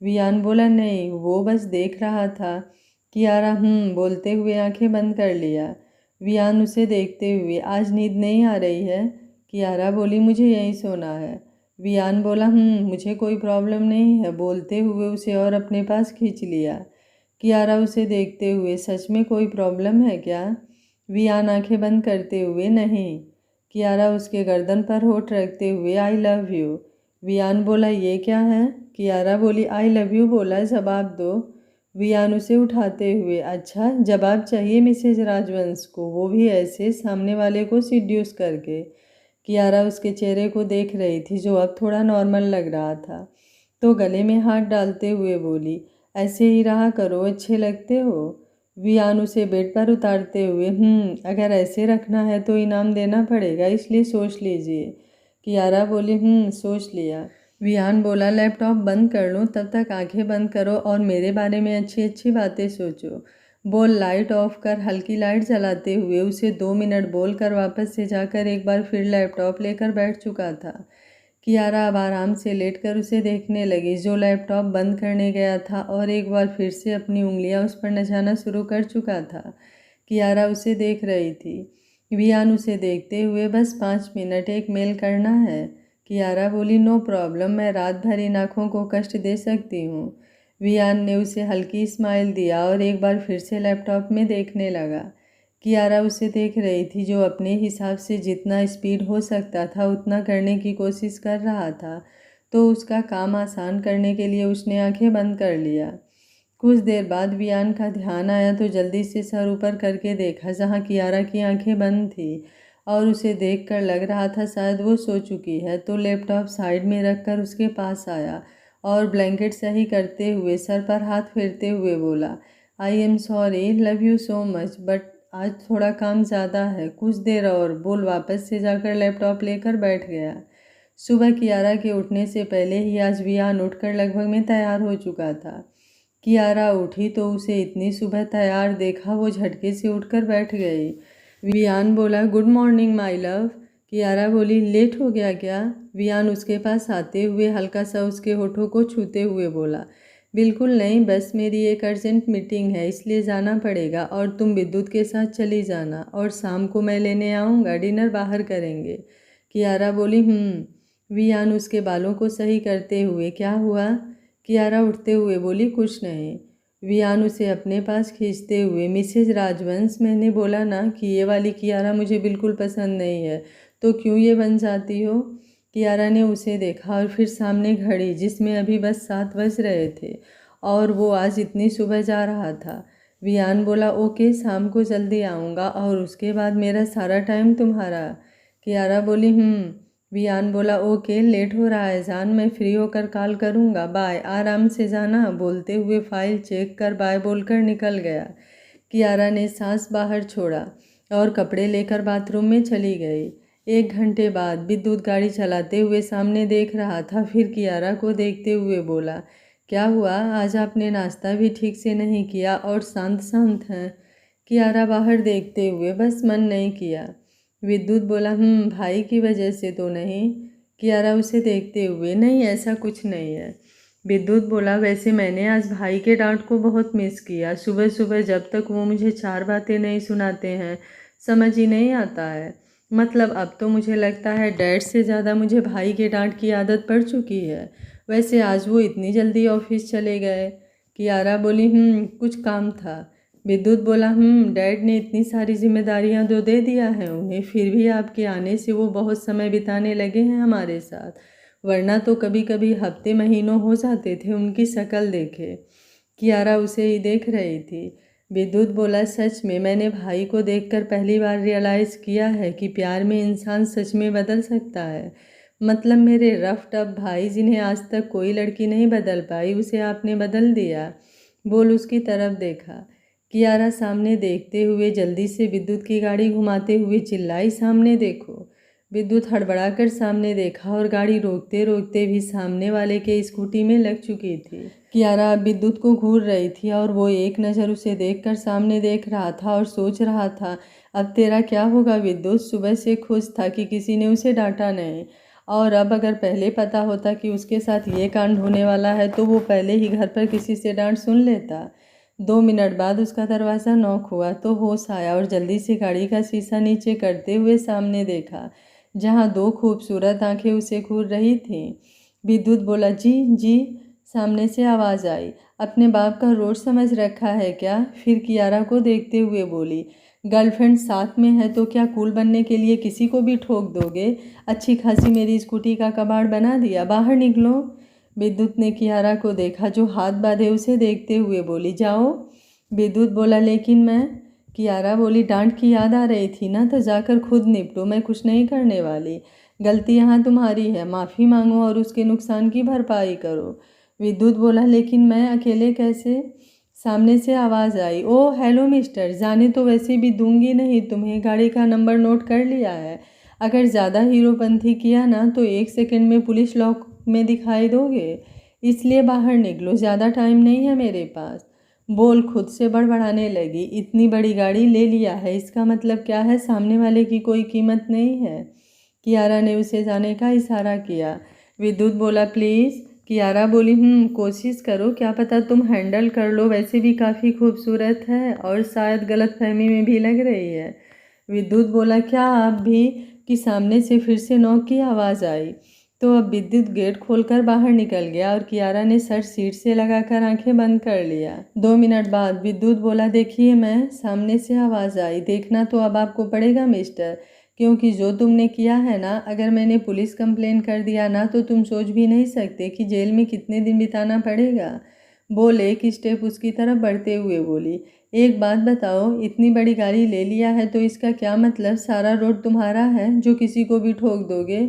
वियान बोला, नहीं, वो बस देख रहा था। कियारा बोलते हुए आंखें बंद कर लिया। वियान उसे देखते हुए, आज नींद नहीं आ रही है। कियारा बोली, मुझे यहीं सोना है। वियान बोला, मुझे कोई प्रॉब्लम नहीं है, बोलते हुए उसे और अपने पास खींच लिया। कियारा उसे देखते हुए, सच में कोई प्रॉब्लम है क्या। वियान आंखें बंद करते हुए, नहीं। कियारा उसके गर्दन पर होठ रखते हुए, आई लव यू। वियान बोला, ये क्या है। कियारा बोली, आई लव यू बोला, जवाब दो। वियान उसे उठाते हुए, अच्छा जवाब चाहिए मिसेज राजवंश को, वो भी ऐसे सामने वाले को सिड्यूस करके। कियारा उसके चेहरे को देख रही थी जो अब थोड़ा नॉर्मल लग रहा था, तो गले में हाथ डालते हुए बोली, ऐसे ही रहा करो, अच्छे लगते हो। वियान उसे बेड पर उतारते हुए, अगर ऐसे रखना है तो इनाम देना पड़ेगा, इसलिए सोच लीजिए। कियारा बोली, सोच लिया। वियान बोला, लैपटॉप बंद कर लूँ, तब तक आंखें बंद करो और मेरे बारे में अच्छी अच्छी बातें सोचो। बोल लाइट ऑफ कर। हल्की लाइट जलाते हुए उसे 2 मिनट बोलकर वापस से जाकर एक बार फिर लैपटॉप लेकर बैठ चुका था। कियारा अब आराम से लेटकर उसे देखने लगी जो लैपटॉप बंद करने गया था और एक बार फिर से अपनी उंगलियां उस पर नचाना शुरू कर चुका था। कियारा उसे देख रही थी। वियान उसे देखते हुए, बस 5 मिनट, एक मेल करना है। कियारा बोली, नो प्रॉब्लम, मैं रात भर इन आँखों को कष्ट दे सकती हूँ। वियान ने उसे हल्की स्माइल दिया और एक बार फिर से लैपटॉप में देखने लगा। कियारा उसे देख रही थी जो अपने हिसाब से जितना स्पीड हो सकता था उतना करने की कोशिश कर रहा था, तो उसका काम आसान करने के लिए उसने आंखें बंद कर लिया। कुछ देर बाद वियान का ध्यान आया तो जल्दी से सर ऊपर करके देखा जहाँ कियारा की आंखें बंद थी और उसे देखकर लग रहा था शायद वो सो चुकी है, तो लैपटॉप साइड में रखकर उसके पास आया और ब्लैंकेट सही करते हुए सर पर हाथ फेरते हुए बोला, I am sorry, love you so much, but आज थोड़ा काम ज़्यादा है, कुछ देर और। बोल वापस से जाकर लैपटॉप लेकर बैठ गया। सुबह कियारा के उठने से पहले ही आज वियान उठकर लगभग में तैयार हो चुका था। कियारा उठी तो उसे इतनी सुबह तैयार देखा वो झटके से उठकर बैठ गई। वियान बोला, good morning my love. Kiara बोली, लेट हो गया क्या। वियान उसके पास आते हुए हल्का सा उसके होठों को छूते हुए बोला, बिल्कुल नहीं, बस मेरी एक अर्जेंट मीटिंग है इसलिए जाना पड़ेगा और तुम विद्युत के साथ चली जाना और शाम को मैं लेने आऊँगा, डिनर बाहर करेंगे। कियारा बोली, वियान उसके बालों को सही करते हुए, क्या हुआ। कियारा उठते हुए बोली, कुछ नहीं। वियान उसे अपने पास खींचते हुए, मिसेज राजवंश, मैंने बोला ना कि ये वाली कियारा मुझे बिल्कुल पसंद नहीं है, तो क्यों ये बन जाती हो। कियारा ने उसे देखा और फिर सामने घड़ी जिसमें अभी बस 7 बज रहे थे और वो आज इतनी सुबह जा रहा था। वियान बोला, ओके, शाम को जल्दी आऊँगा और उसके बाद मेरा सारा टाइम तुम्हारा। कियारा बोली, वियान बोला, ओके, लेट हो रहा है जान, मैं फ्री होकर कॉल करूँगा, बाय, आराम से जाना। बोलते हुए फाइल चेक कर बाय बोलकर निकल गया। कियारा ने सांस बाहर छोड़ा और कपड़े लेकर बाथरूम में चली गई। 1 घंटे बाद विद्युत गाड़ी चलाते हुए सामने देख रहा था, फिर कियारा को देखते हुए बोला, क्या हुआ, आज आपने नाश्ता भी ठीक से नहीं किया और शांत शांत हैं। कियारा बाहर देखते हुए, बस मन नहीं किया। विद्युत बोला भाई की वजह से तो नहीं। कियारा उसे देखते हुए, नहीं ऐसा कुछ नहीं है। विद्युत बोला, वैसे मैंने आज भाई के डांट को बहुत मिस किया। सुबह सुबह जब तक वो मुझे चार बातें नहीं सुनाते हैं समझ ही नहीं आता है। मतलब अब तो मुझे लगता है डैड से ज़्यादा मुझे भाई के डांट की आदत पड़ चुकी है। वैसे आज वो इतनी जल्दी ऑफिस चले गए? कियारा बोली, कुछ काम था। विद्युत बोला, डैड ने इतनी सारी जिम्मेदारियां तो दे दिया है उन्हें, फिर भी आपके आने से वो बहुत समय बिताने लगे हैं हमारे साथ, वरना तो कभी कभी हफ्ते महीनों हो जाते थे उनकी शक्ल देखे। कियारा उसे ही देख रही थी। विद्युत बोला, सच में मैंने भाई को देखकर पहली बार रियलाइज़ किया है कि प्यार में इंसान सच में बदल सकता है। मतलब मेरे रफ टफ भाई जिन्हें आज तक कोई लड़की नहीं बदल पाई, उसे आपने बदल दिया। बोल उसकी तरफ देखा। कियारा सामने देखते हुए जल्दी से विद्युत की गाड़ी घुमाते हुए चिल्लाई, सामने देखो। विद्युत हड़बड़ाकर सामने देखा और गाड़ी रोकते रोकते भी सामने वाले के स्कूटी में लग चुकी थी। कियारा अब विद्युत को घूर रही थी और वो एक नज़र उसे देखकर सामने देख रहा था और सोच रहा था, अब तेरा क्या होगा विद्युत? सुबह से खुश था कि किसी ने उसे डांटा नहीं, और अब अगर पहले पता होता कि उसके साथ ये कांड होने वाला है तो वो पहले ही घर पर किसी से डांट सुन लेता। 2 मिनट बाद उसका दरवाज़ा नॉक हुआ तो होश आया और जल्दी से गाड़ी का शीशा नीचे करते हुए सामने देखा, जहाँ 2 खूबसूरत आंखें उसे घूर रही थीं। विद्युत बोला, जी जी। सामने से आवाज़ आई, अपने बाप का रोड समझ रखा है क्या? फिर कियारा को देखते हुए बोली, गर्लफ्रेंड साथ में है तो क्या कूल बनने के लिए किसी को भी ठोक दोगे? अच्छी खासी मेरी स्कूटी का कबाड़ बना दिया, बाहर निकलो। विद्युत ने कियारा को देखा जो हाथ बांधे उसे देखते हुए बोली, जाओ। विद्युत बोला, लेकिन मैं। कियारा बोली, डांट की याद आ रही थी ना, तो जाकर खुद निपटो, मैं कुछ नहीं करने वाली। गलती यहाँ तुम्हारी है, माफ़ी मांगो और उसके नुकसान की भरपाई करो। विद्युत बोला, लेकिन मैं अकेले कैसे? सामने से आवाज़ आई, ओ हेलो मिस्टर, जाने तो वैसे भी दूंगी नहीं तुम्हें, गाड़ी का नंबर नोट कर लिया है। अगर ज़्यादा हीरोपंथी किया ना तो 1 सेकंड में पुलिस लॉक में दिखाई दोगे, इसलिए बाहर निकलो, ज़्यादा टाइम नहीं है मेरे पास। बोल खुद से बड़बड़ाने लगी, इतनी बड़ी गाड़ी ले लिया है, इसका मतलब क्या है सामने वाले की कोई कीमत नहीं है? कियारा ने उसे जाने का इशारा किया। विद्युत बोला, प्लीज़। कियारा बोली, कोशिश करो, क्या पता तुम हैंडल कर लो, वैसे भी काफ़ी खूबसूरत है और शायद गलतफहमी में भी लग रही है। विद्युत बोला, क्या आप भी? कि सामने से फिर से नॉक की आवाज़ आई। तो अब विद्युत गेट खोलकर बाहर निकल गया और कियारा ने सर सीट से लगाकर आंखें बंद कर लिया। 2 मिनट बाद विद्युत बोला, देखिए मैं। सामने से आवाज़ आई, देखना तो अब आपको पड़ेगा मिस्टर, क्योंकि जो तुमने किया है ना, अगर मैंने पुलिस कंप्लेन कर दिया ना तो तुम सोच भी नहीं सकते कि जेल में कितने दिन बिताना पड़ेगा। बोल एक स्टेप उसकी तरफ बढ़ते हुए बोली, एक बात बताओ, इतनी बड़ी गाड़ी ले लिया है तो इसका क्या मतलब सारा रोड तुम्हारा है जो किसी को भी ठोक दोगे?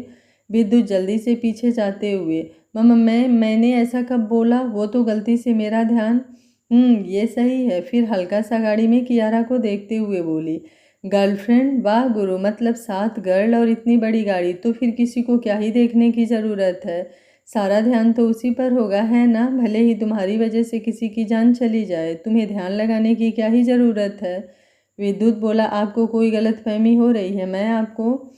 विद्युत जल्दी से पीछे जाते हुए, मम्मा मैंने ऐसा कब बोला? वो तो गलती से मेरा ध्यान। ये सही है। फिर हल्का सा गाड़ी में कियारा को देखते हुए बोली, गर्लफ्रेंड? वाह गुरु, मतलब 7 गर्ल और इतनी बड़ी गाड़ी, तो फिर किसी को क्या ही देखने की ज़रूरत है, सारा ध्यान तो उसी पर होगा, है ना? भले ही तुम्हारी वजह से किसी की जान चली जाए, तुम्हें ध्यान लगाने की क्या ही ज़रूरत है? विद्युत बोला, आपको कोई गलतफहमी हो रही है, मैं आपको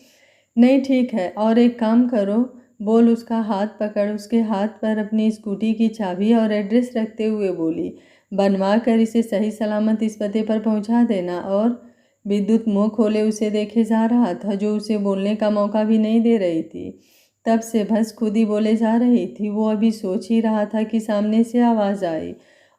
नहीं। ठीक है, और एक काम करो। बोल उसका हाथ पकड़ उसके हाथ पर अपनी स्कूटी की चाबी और एड्रेस रखते हुए बोली, बनवा कर इसे सही सलामत इस पते पर पहुंचा देना। और विद्युत मुंह खोले उसे देखे जा रहा था, जो उसे बोलने का मौका भी नहीं दे रही थी। तब से बस खुद ही बोले जा रही थी। वो अभी सोच ही रहा था कि सामने से आवाज़ आई,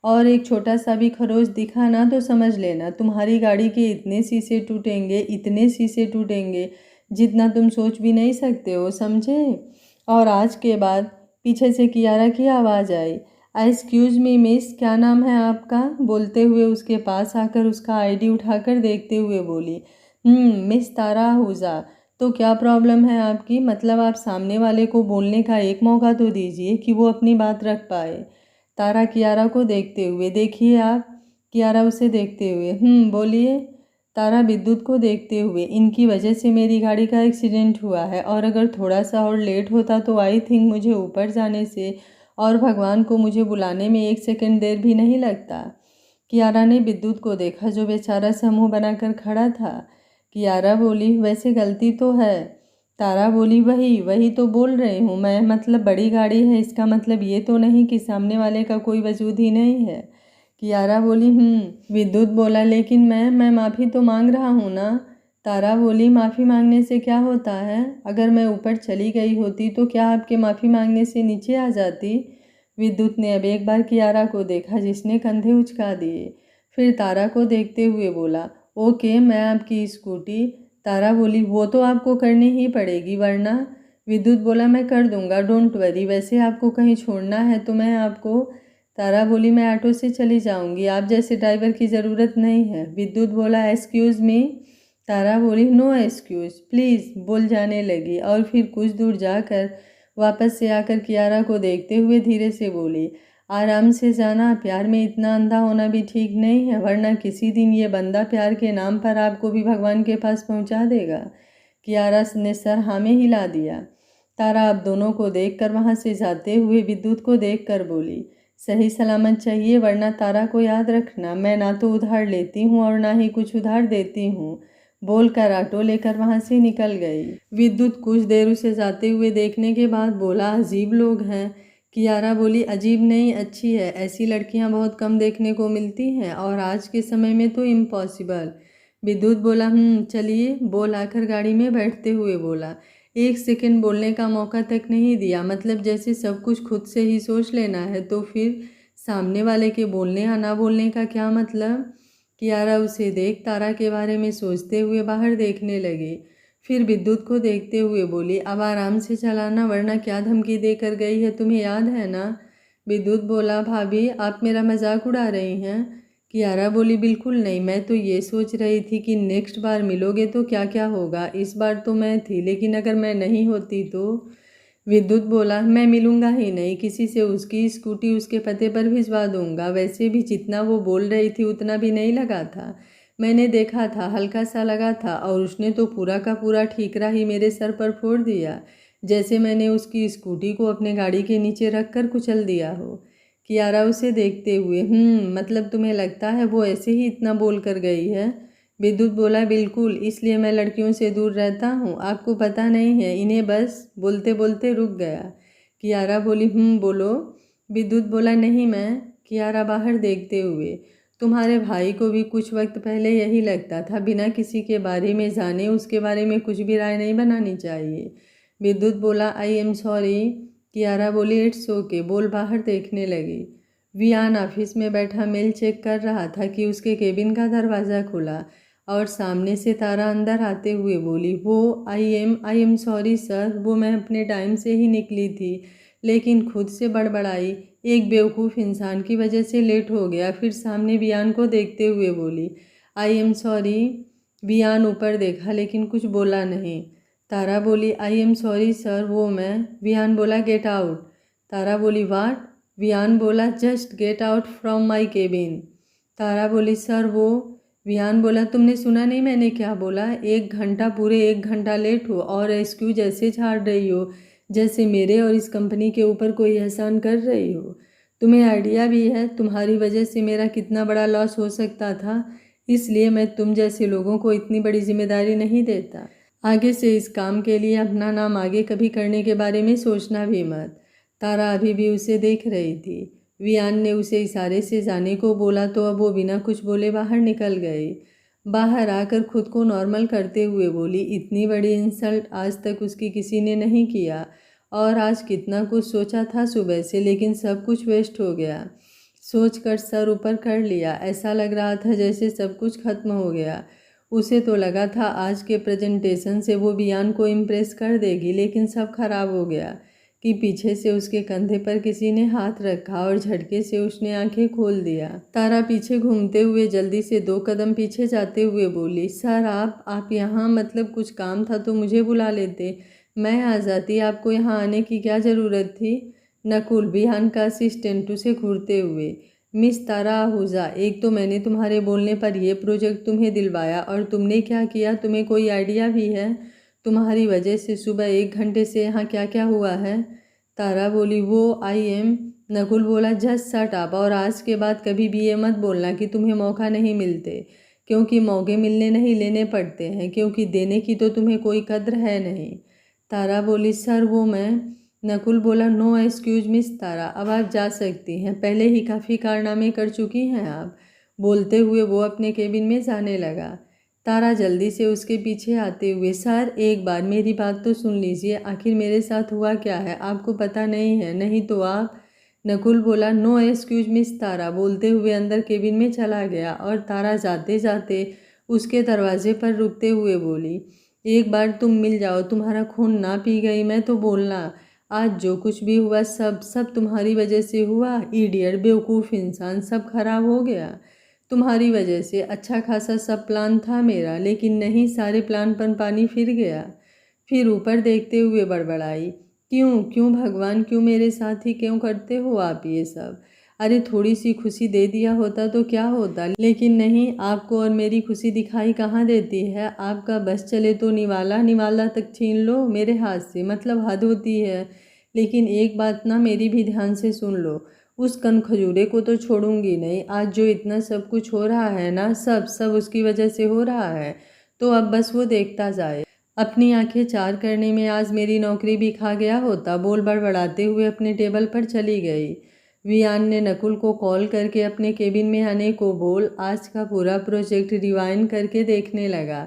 और एक छोटा सा भी खरोच दिखा ना तो समझ लेना तुम्हारी गाड़ी के इतने शीशे टूटेंगे, इतने शीशे टूटेंगे जितना तुम सोच भी नहीं सकते हो, समझे? और आज के बाद पीछे से कियारा की आवाज़ आई, एक्सक्यूज़ मी मिस, क्या नाम है आपका? बोलते हुए उसके पास आकर उसका आईडी उठाकर देखते हुए बोली, मिस तारा आहूजा। तो क्या प्रॉब्लम है आपकी? मतलब आप सामने वाले को बोलने का एक मौका तो दीजिए कि वो अपनी बात रख पाए। तारा कियारा को देखते हुए, देखिए आप। कियारा उसे देखते हुए, बोलिए। तारा विद्युत को देखते हुए, इनकी वजह से मेरी गाड़ी का एक्सीडेंट हुआ है, और अगर थोड़ा सा और लेट होता तो आई थिंक मुझे ऊपर जाने से और भगवान को मुझे बुलाने में 1 सेकंड देर भी नहीं लगता। कियारा ने विद्युत को देखा जो बेचारा सा मुँह बनाकर खड़ा था। कियारा बोली, वैसे गलती तो है। तारा बोली, वही वही तो बोल रही हूँ मैं, मतलब बड़ी गाड़ी है, इसका मतलब ये तो नहीं कि सामने वाले का कोई वजूद ही नहीं है। कियारा बोली, विद्युत बोला, लेकिन मैं माफ़ी तो मांग रहा हूँ ना। तारा बोली, माफ़ी मांगने से क्या होता है? अगर मैं ऊपर चली गई होती तो क्या आपके माफ़ी मांगने से नीचे आ जाती? विद्युत ने अब एक बार कियारा को देखा, जिसने कंधे उचका दिए। फिर तारा को देखते हुए बोला, ओके, मैं आपकी स्कूटी। तारा बोली, वो तो आपको करनी ही पड़ेगी, वरना। विद्युत बोला, मैं कर दूंगा, डोंट वरी। वैसे आपको कहीं छोड़ना है तो मैं आपको। तारा बोली, मैं ऑटो से चली जाऊंगी, आप जैसे ड्राइवर की ज़रूरत नहीं है। विद्युत बोला, एक्सक्यूज़ मी। तारा बोली, नो एक्सक्यूज़ प्लीज़, बोल जाने लगी और फिर कुछ दूर जाकर वापस से आकर कियारा को देखते हुए धीरे से बोली, आराम से जाना, प्यार में इतना अंधा होना भी ठीक नहीं है, वरना किसी दिन ये बंदा प्यार के नाम पर आपको भी भगवान के पास पहुंचा देगा। कियारा ने सर हाँ में हिला दिया। तारा अब दोनों को देखकर वहां से जाते हुए विद्युत को देखकर बोली, सही सलामत चाहिए, वरना तारा को याद रखना, मैं ना तो उधार लेती हूँ और ना ही कुछ उधार देती हूँ। बोलकर ऑटो लेकर वहां से निकल गई। विद्युत कुछ देर उसे जाते हुए देखने के बाद बोला, अजीब लोग हैं। कियारा बोली, अजीब नहीं, अच्छी है, ऐसी लड़कियां बहुत कम देखने को मिलती हैं और आज के समय में तो इम्पॉसिबल। विद्युत बोला, चलिए, बोल आकर गाड़ी में बैठते हुए बोला, एक सेकंड बोलने का मौका तक नहीं दिया, मतलब जैसे सब कुछ खुद से ही सोच लेना है, तो फिर सामने वाले के बोलने या ना बोलने का क्या मतलब? कियारा उसे देख तारा के बारे में सोचते हुए बाहर देखने लगी। फिर विद्युत को देखते हुए बोली, अब आराम से चलाना, वरना क्या धमकी देकर गई है, तुम्हें याद है ना? विद्युत बोला, भाभी आप मेरा मजाक उड़ा रही हैं। कियारा बोली, बिल्कुल नहीं, मैं तो ये सोच रही थी कि नेक्स्ट बार मिलोगे तो क्या क्या होगा, इस बार तो मैं थी, लेकिन अगर मैं नहीं होती तो। विद्युत बोला, मैं मिलूंगा ही नहीं किसी से, उसकी स्कूटी उसके पते पर भिजवा दूंगा, वैसे भी जितना वो बोल रही थी उतना भी नहीं लगा था, मैंने देखा था, हल्का सा लगा था, और उसने तो पूरा का पूरा ठीकरा ही मेरे सर पर फोड़ दिया, जैसे मैंने उसकी स्कूटी को अपने गाड़ी के नीचे रख कर कुचल दिया हो। कियारा उसे देखते हुए, मतलब तुम्हें लगता है वो ऐसे ही इतना बोल कर गई है? विद्युत बोला, बिल्कुल, इसलिए मैं लड़कियों से दूर रहता हूँ, आपको पता नहीं है इन्हें, बस बोलते बोलते रुक गया। कियारा बोली, बोलो। विद्युत बोला, नहीं मैं। कियारा बाहर देखते हुए, तुम्हारे भाई को भी कुछ वक्त पहले यही लगता था, बिना किसी के बारे में जाने उसके बारे में कुछ भी राय नहीं बनानी चाहिए। विद्युत बोला, आई एम सॉरी। कियारा बोली, इट्स ओके, बोल बाहर देखने लगी। वियान ऑफिस में बैठा मेल चेक कर रहा था कि उसके केबिन का दरवाज़ा खुला और सामने से तारा अंदर आते हुए बोली, वो आई एम सॉरी सर, वो मैं अपने टाइम से ही निकली थी, लेकिन खुद से बड़बड़ाई, एक बेवकूफ़ इंसान की वजह से लेट हो गया। फिर सामने वियान को देखते हुए बोली, आई एम सॉरी। वियान ऊपर देखा लेकिन कुछ बोला नहीं। तारा बोली, आई एम सॉरी सर, वो मैं। वियान बोला, गेट आउट। तारा बोली, वाट? वियान बोला, just get out from my cabin. तारा बोली, सर वो। वियान बोला, तुमने सुना नहीं मैंने क्या बोला? 1 घंटा, पूरे 1 घंटा लेट हो और एक्सक्यूज ऐसे झाड़ रही हो जैसे मेरे और इस कंपनी के ऊपर कोई एहसान कर रही हो। तुम्हें आइडिया भी है तुम्हारी वजह से मेरा कितना बड़ा लॉस हो सकता था, इसलिए मैं तुम जैसे लोगों को इतनी बड़ी जिम्मेदारी नहीं देता। आगे से इस काम के लिए अपना नाम आगे कभी करने के बारे में सोचना भी मत। तारा अभी भी उसे देख रही थी। वियान ने उसे इशारे से जाने को बोला तो अब वो बिना कुछ बोले बाहर निकल गई। बाहर आकर खुद को नॉर्मल करते हुए बोली, इतनी बड़ी इंसल्ट आज तक उसकी किसी ने नहीं किया, और आज कितना कुछ सोचा था सुबह से, लेकिन सब कुछ वेस्ट हो गया। सोचकर सर ऊपर कर लिया, ऐसा लग रहा था जैसे सब कुछ खत्म हो गया। उसे तो लगा था आज के प्रेजेंटेशन से वो वियान को इम्प्रेस कर देगी, लेकिन सब खराब हो गया कि पीछे से उसके कंधे पर किसी ने हाथ रखा और झटके से उसने आंखें खोल दिया। तारा पीछे घूमते हुए जल्दी से 2 कदम पीछे जाते हुए बोली, सर आप यहाँ, मतलब कुछ काम था तो मुझे बुला लेते, मैं आ जाती, आपको यहाँ आने की क्या ज़रूरत थी? नकुल, विहान का असिस्टेंट, उसे घूरते हुए, मिस तारा आहूजा, एक तो मैंने तुम्हारे बोलने पर यह प्रोजेक्ट तुम्हें दिलवाया और तुमने क्या किया, तुम्हें कोई आइडिया भी है? तुम्हारी वजह से सुबह 1 घंटे से यहाँ क्या क्या हुआ है? तारा बोली, वो आई एम। नकुल बोला, जस्ट शट अप, और आज के बाद कभी भी ये मत बोलना कि तुम्हें मौका नहीं मिलते। क्योंकि मौके मिलने नहीं लेने पड़ते हैं, क्योंकि देने की तो तुम्हें कोई कद्र है नहीं। तारा बोली, सर वो मैं। नकुल बोला, नो एक्सक्यूज मिस तारा, अब आप जा सकती हैं, पहले ही काफ़ी कारनामे कर चुकी हैं आप। बोलते हुए वो अपने केबिन में जाने लगा। तारा जल्दी से उसके पीछे आते हुए, सर एक बार मेरी बात तो सुन लीजिए, आखिर मेरे साथ हुआ क्या है आपको पता नहीं है, नहीं तो आप। नकुल बोला, नो एक्सक्यूज मिस तारा, बोलते हुए अंदर केबिन में चला गया। और तारा जाते जाते उसके दरवाजे पर रुकते हुए बोली, एक बार तुम मिल जाओ, तुम्हारा खून ना पी गई मैं तो बोलना। आज जो कुछ भी हुआ सब सब तुम्हारी वजह से हुआ, इडियट बेवकूफ़ इंसान, सब खराब हो गया तुम्हारी वजह से। अच्छा खासा सब प्लान था मेरा, लेकिन नहीं, सारे प्लान पर पानी फिर गया। फिर ऊपर देखते हुए बड़बड़ाई, क्यों क्यों भगवान, क्यों मेरे साथ ही क्यों करते हो आप ये सब। अरे थोड़ी सी खुशी दे दिया होता तो क्या होता, लेकिन नहीं, आपको और मेरी खुशी दिखाई कहाँ देती है। आपका बस चले तो निवाला निवाला तक छीन लो मेरे हाथ से, मतलब हद होती है। लेकिन एक बात ना मेरी भी ध्यान से सुन लो, उस कन खजूरे को तो छोड़ूंगी नहीं। आज जो इतना सब कुछ हो रहा है ना, सब सब उसकी वजह से हो रहा है, तो अब बस वो देखता जाए। अपनी आंखें चार करने में आज मेरी नौकरी भी खा गया होता। बोल बड़बड़ाते हुए अपने टेबल पर चली गई। वियान ने नकुल को कॉल करके अपने केबिन में आने को बोल आज का पूरा प्रोजेक्ट रिवाइंड करके देखने लगा,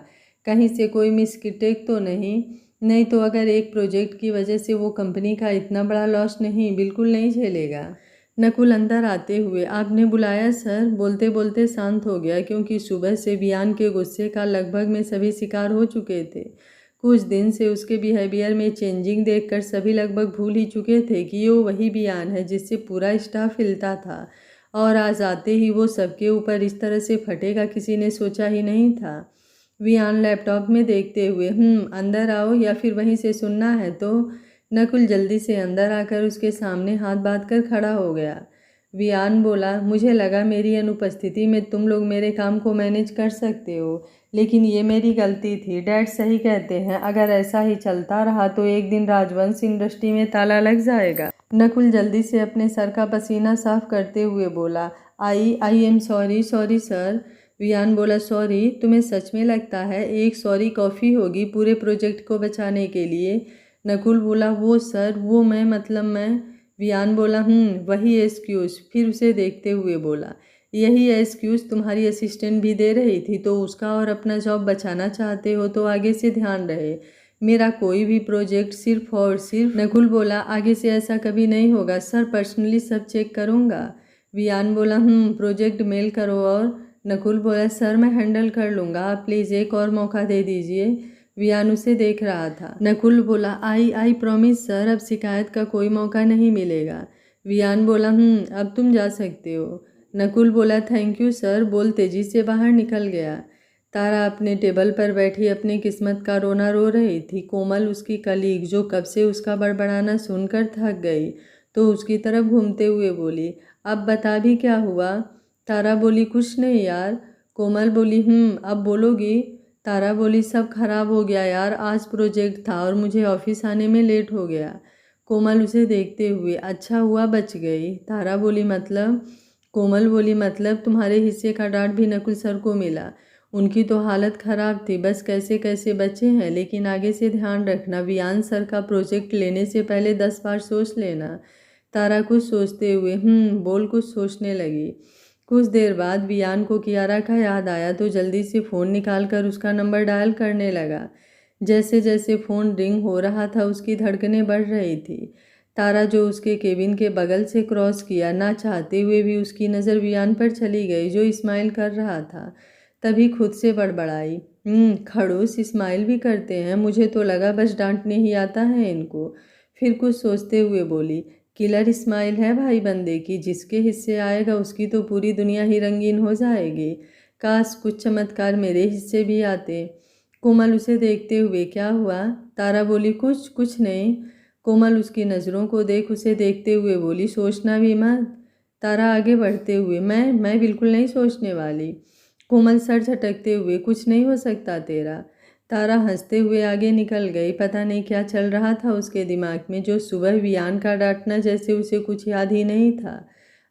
कहीं से कोई मिस्टेक तो नहीं तो अगर एक प्रोजेक्ट की वजह से वो कंपनी का इतना बड़ा लॉस नहीं, बिल्कुल नहीं झेलेगा। नकुल अंदर आते हुए, आपने बुलाया सर, बोलते बोलते शांत हो गया, क्योंकि सुबह से वियान के गुस्से का लगभग में सभी शिकार हो चुके थे। कुछ दिन से उसके बिहेवियर में चेंजिंग देखकर सभी लगभग भूल ही चुके थे कि ये वही वियान है जिससे पूरा स्टाफ हिलता था, और आज आते ही वो सबके ऊपर इस तरह से फटेगा किसी ने सोचा ही नहीं था। वियान लैपटॉप में देखते हुए, अंदर आओ या फिर वहीं से सुनना है तो। नकुल जल्दी से अंदर आकर उसके सामने हाथ बांधकर खड़ा हो गया। वियान बोला, मुझे लगा मेरी अनुपस्थिति में तुम लोग मेरे काम को मैनेज कर सकते हो, लेकिन ये मेरी गलती थी। डैड सही कहते हैं, अगर ऐसा ही चलता रहा तो एक दिन राजवंश इंडस्ट्री में ताला लग जाएगा। नकुल जल्दी से अपने सर का पसीना साफ करते हुए बोला, I am sorry sorry sir. Viaan बोला, सॉरी, तुम्हें सच में लगता है एक सॉरी कॉफ़ी होगी पूरे प्रोजेक्ट को बचाने के लिए। नकुल बोला, वो सर वो मैं मतलब मैं। वियान बोला, वही एक्सक्यूज़। फिर उसे देखते हुए बोला, यही एक्सक्यूज़ तुम्हारी असिस्टेंट भी दे रही थी, तो उसका और अपना जॉब बचाना चाहते हो तो आगे से ध्यान रहे, मेरा कोई भी प्रोजेक्ट सिर्फ और सिर्फ। नकुल बोला, आगे से ऐसा कभी नहीं होगा सर, पर्सनली सब चेक करूँगा। वियान बोला, प्रोजेक्ट मेल करो। और नकुल बोला, सर मैं हैंडल कर लूँगा, आप प्लीज़ एक और मौका दे दीजिए। वियान उसे देख रहा था। नकुल बोला, आई प्रॉमिस सर, अब शिकायत का कोई मौका नहीं मिलेगा। वियान बोला, अब तुम जा सकते हो। नकुल बोला, थैंक यू सर, बोल तेजी से बाहर निकल गया। तारा अपने टेबल पर बैठी अपनी किस्मत का रोना रो रही थी। कोमल उसकी कलीग, जो कब से उसका बड़बड़ाना सुनकर थक गई, तो उसकी तरफ घूमते हुए बोली, अब बता भी क्या हुआ। तारा बोली, कुछ नहीं यार। कोमल बोली, अब बोलोगी। तारा बोली, सब खराब हो गया यार, आज प्रोजेक्ट था और मुझे ऑफिस आने में लेट हो गया। कोमल उसे देखते हुए, अच्छा हुआ बच गई। तारा बोली, मतलब। कोमल बोली, मतलब तुम्हारे हिस्से का डांट भी नकुल सर को मिला, उनकी तो हालत खराब थी, बस कैसे कैसे बचे हैं, लेकिन आगे से ध्यान रखना, वियान सर का प्रोजेक्ट लेने से पहले 10 बार सोच लेना। तारा कुछ सोचते हुए बोल कुछ सोचने लगी। कुछ देर बाद वियान को कियारा का याद आया तो जल्दी से फ़ोन निकालकर उसका नंबर डायल करने लगा। जैसे जैसे फ़ोन रिंग हो रहा था उसकी धड़कनें बढ़ रही थी। तारा जो उसके केबिन के बगल से क्रॉस किया, ना चाहते हुए भी उसकी नज़र वियान पर चली गई जो स्माइल कर रहा था। तभी खुद से बड़बड़ाई, खड़ूस स्माइल भी करते हैं, मुझे तो लगा बस डांटने ही आता है इनको। फिर कुछ सोचते हुए बोली, किलर स्माइल है भाई बंदे की, जिसके हिस्से आएगा उसकी तो पूरी दुनिया ही रंगीन हो जाएगी। काश कुछ चमत्कार मेरे हिस्से भी आते। कोमल उसे देखते हुए, क्या हुआ। तारा बोली, कुछ कुछ नहीं। कोमल उसकी नज़रों को देख उसे देखते हुए बोली, सोचना भी मत। तारा आगे बढ़ते हुए, मैं बिल्कुल नहीं सोचने वाली। कोमल सर झटकते हुए, कुछ नहीं हो सकता तेरा। तारा हंसते हुए आगे निकल गई। पता नहीं क्या चल रहा था उसके दिमाग में, जो सुबह वियान का डांटना जैसे उसे कुछ याद ही नहीं था।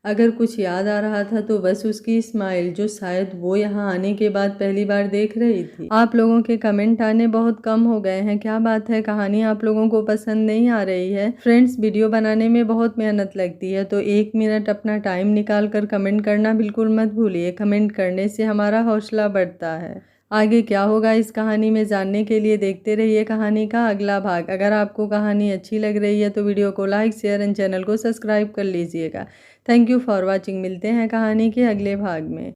अगर कुछ याद आ रहा था तो बस उसकी स्माइल, जो शायद वो यहाँ आने के बाद पहली बार देख रही थी। आप लोगों के कमेंट आने बहुत कम हो गए हैं, क्या बात है, कहानी आप लोगों को पसंद नहीं आ रही है? फ्रेंड्स, वीडियो बनाने में बहुत मेहनत लगती है, तो 1 मिनट अपना टाइम निकाल कर कमेंट करना बिल्कुल मत भूलिए। कमेंट करने से हमारा हौसला बढ़ता है। आगे क्या होगा इस कहानी में जानने के लिए देखते रहिए कहानी का अगला भाग। अगर आपको कहानी अच्छी लग रही है तो वीडियो को लाइक, शेयर एंड चैनल को सब्सक्राइब कर लीजिएगा। Thank you for watching. मिलते हैं कहानी के अगले भाग में।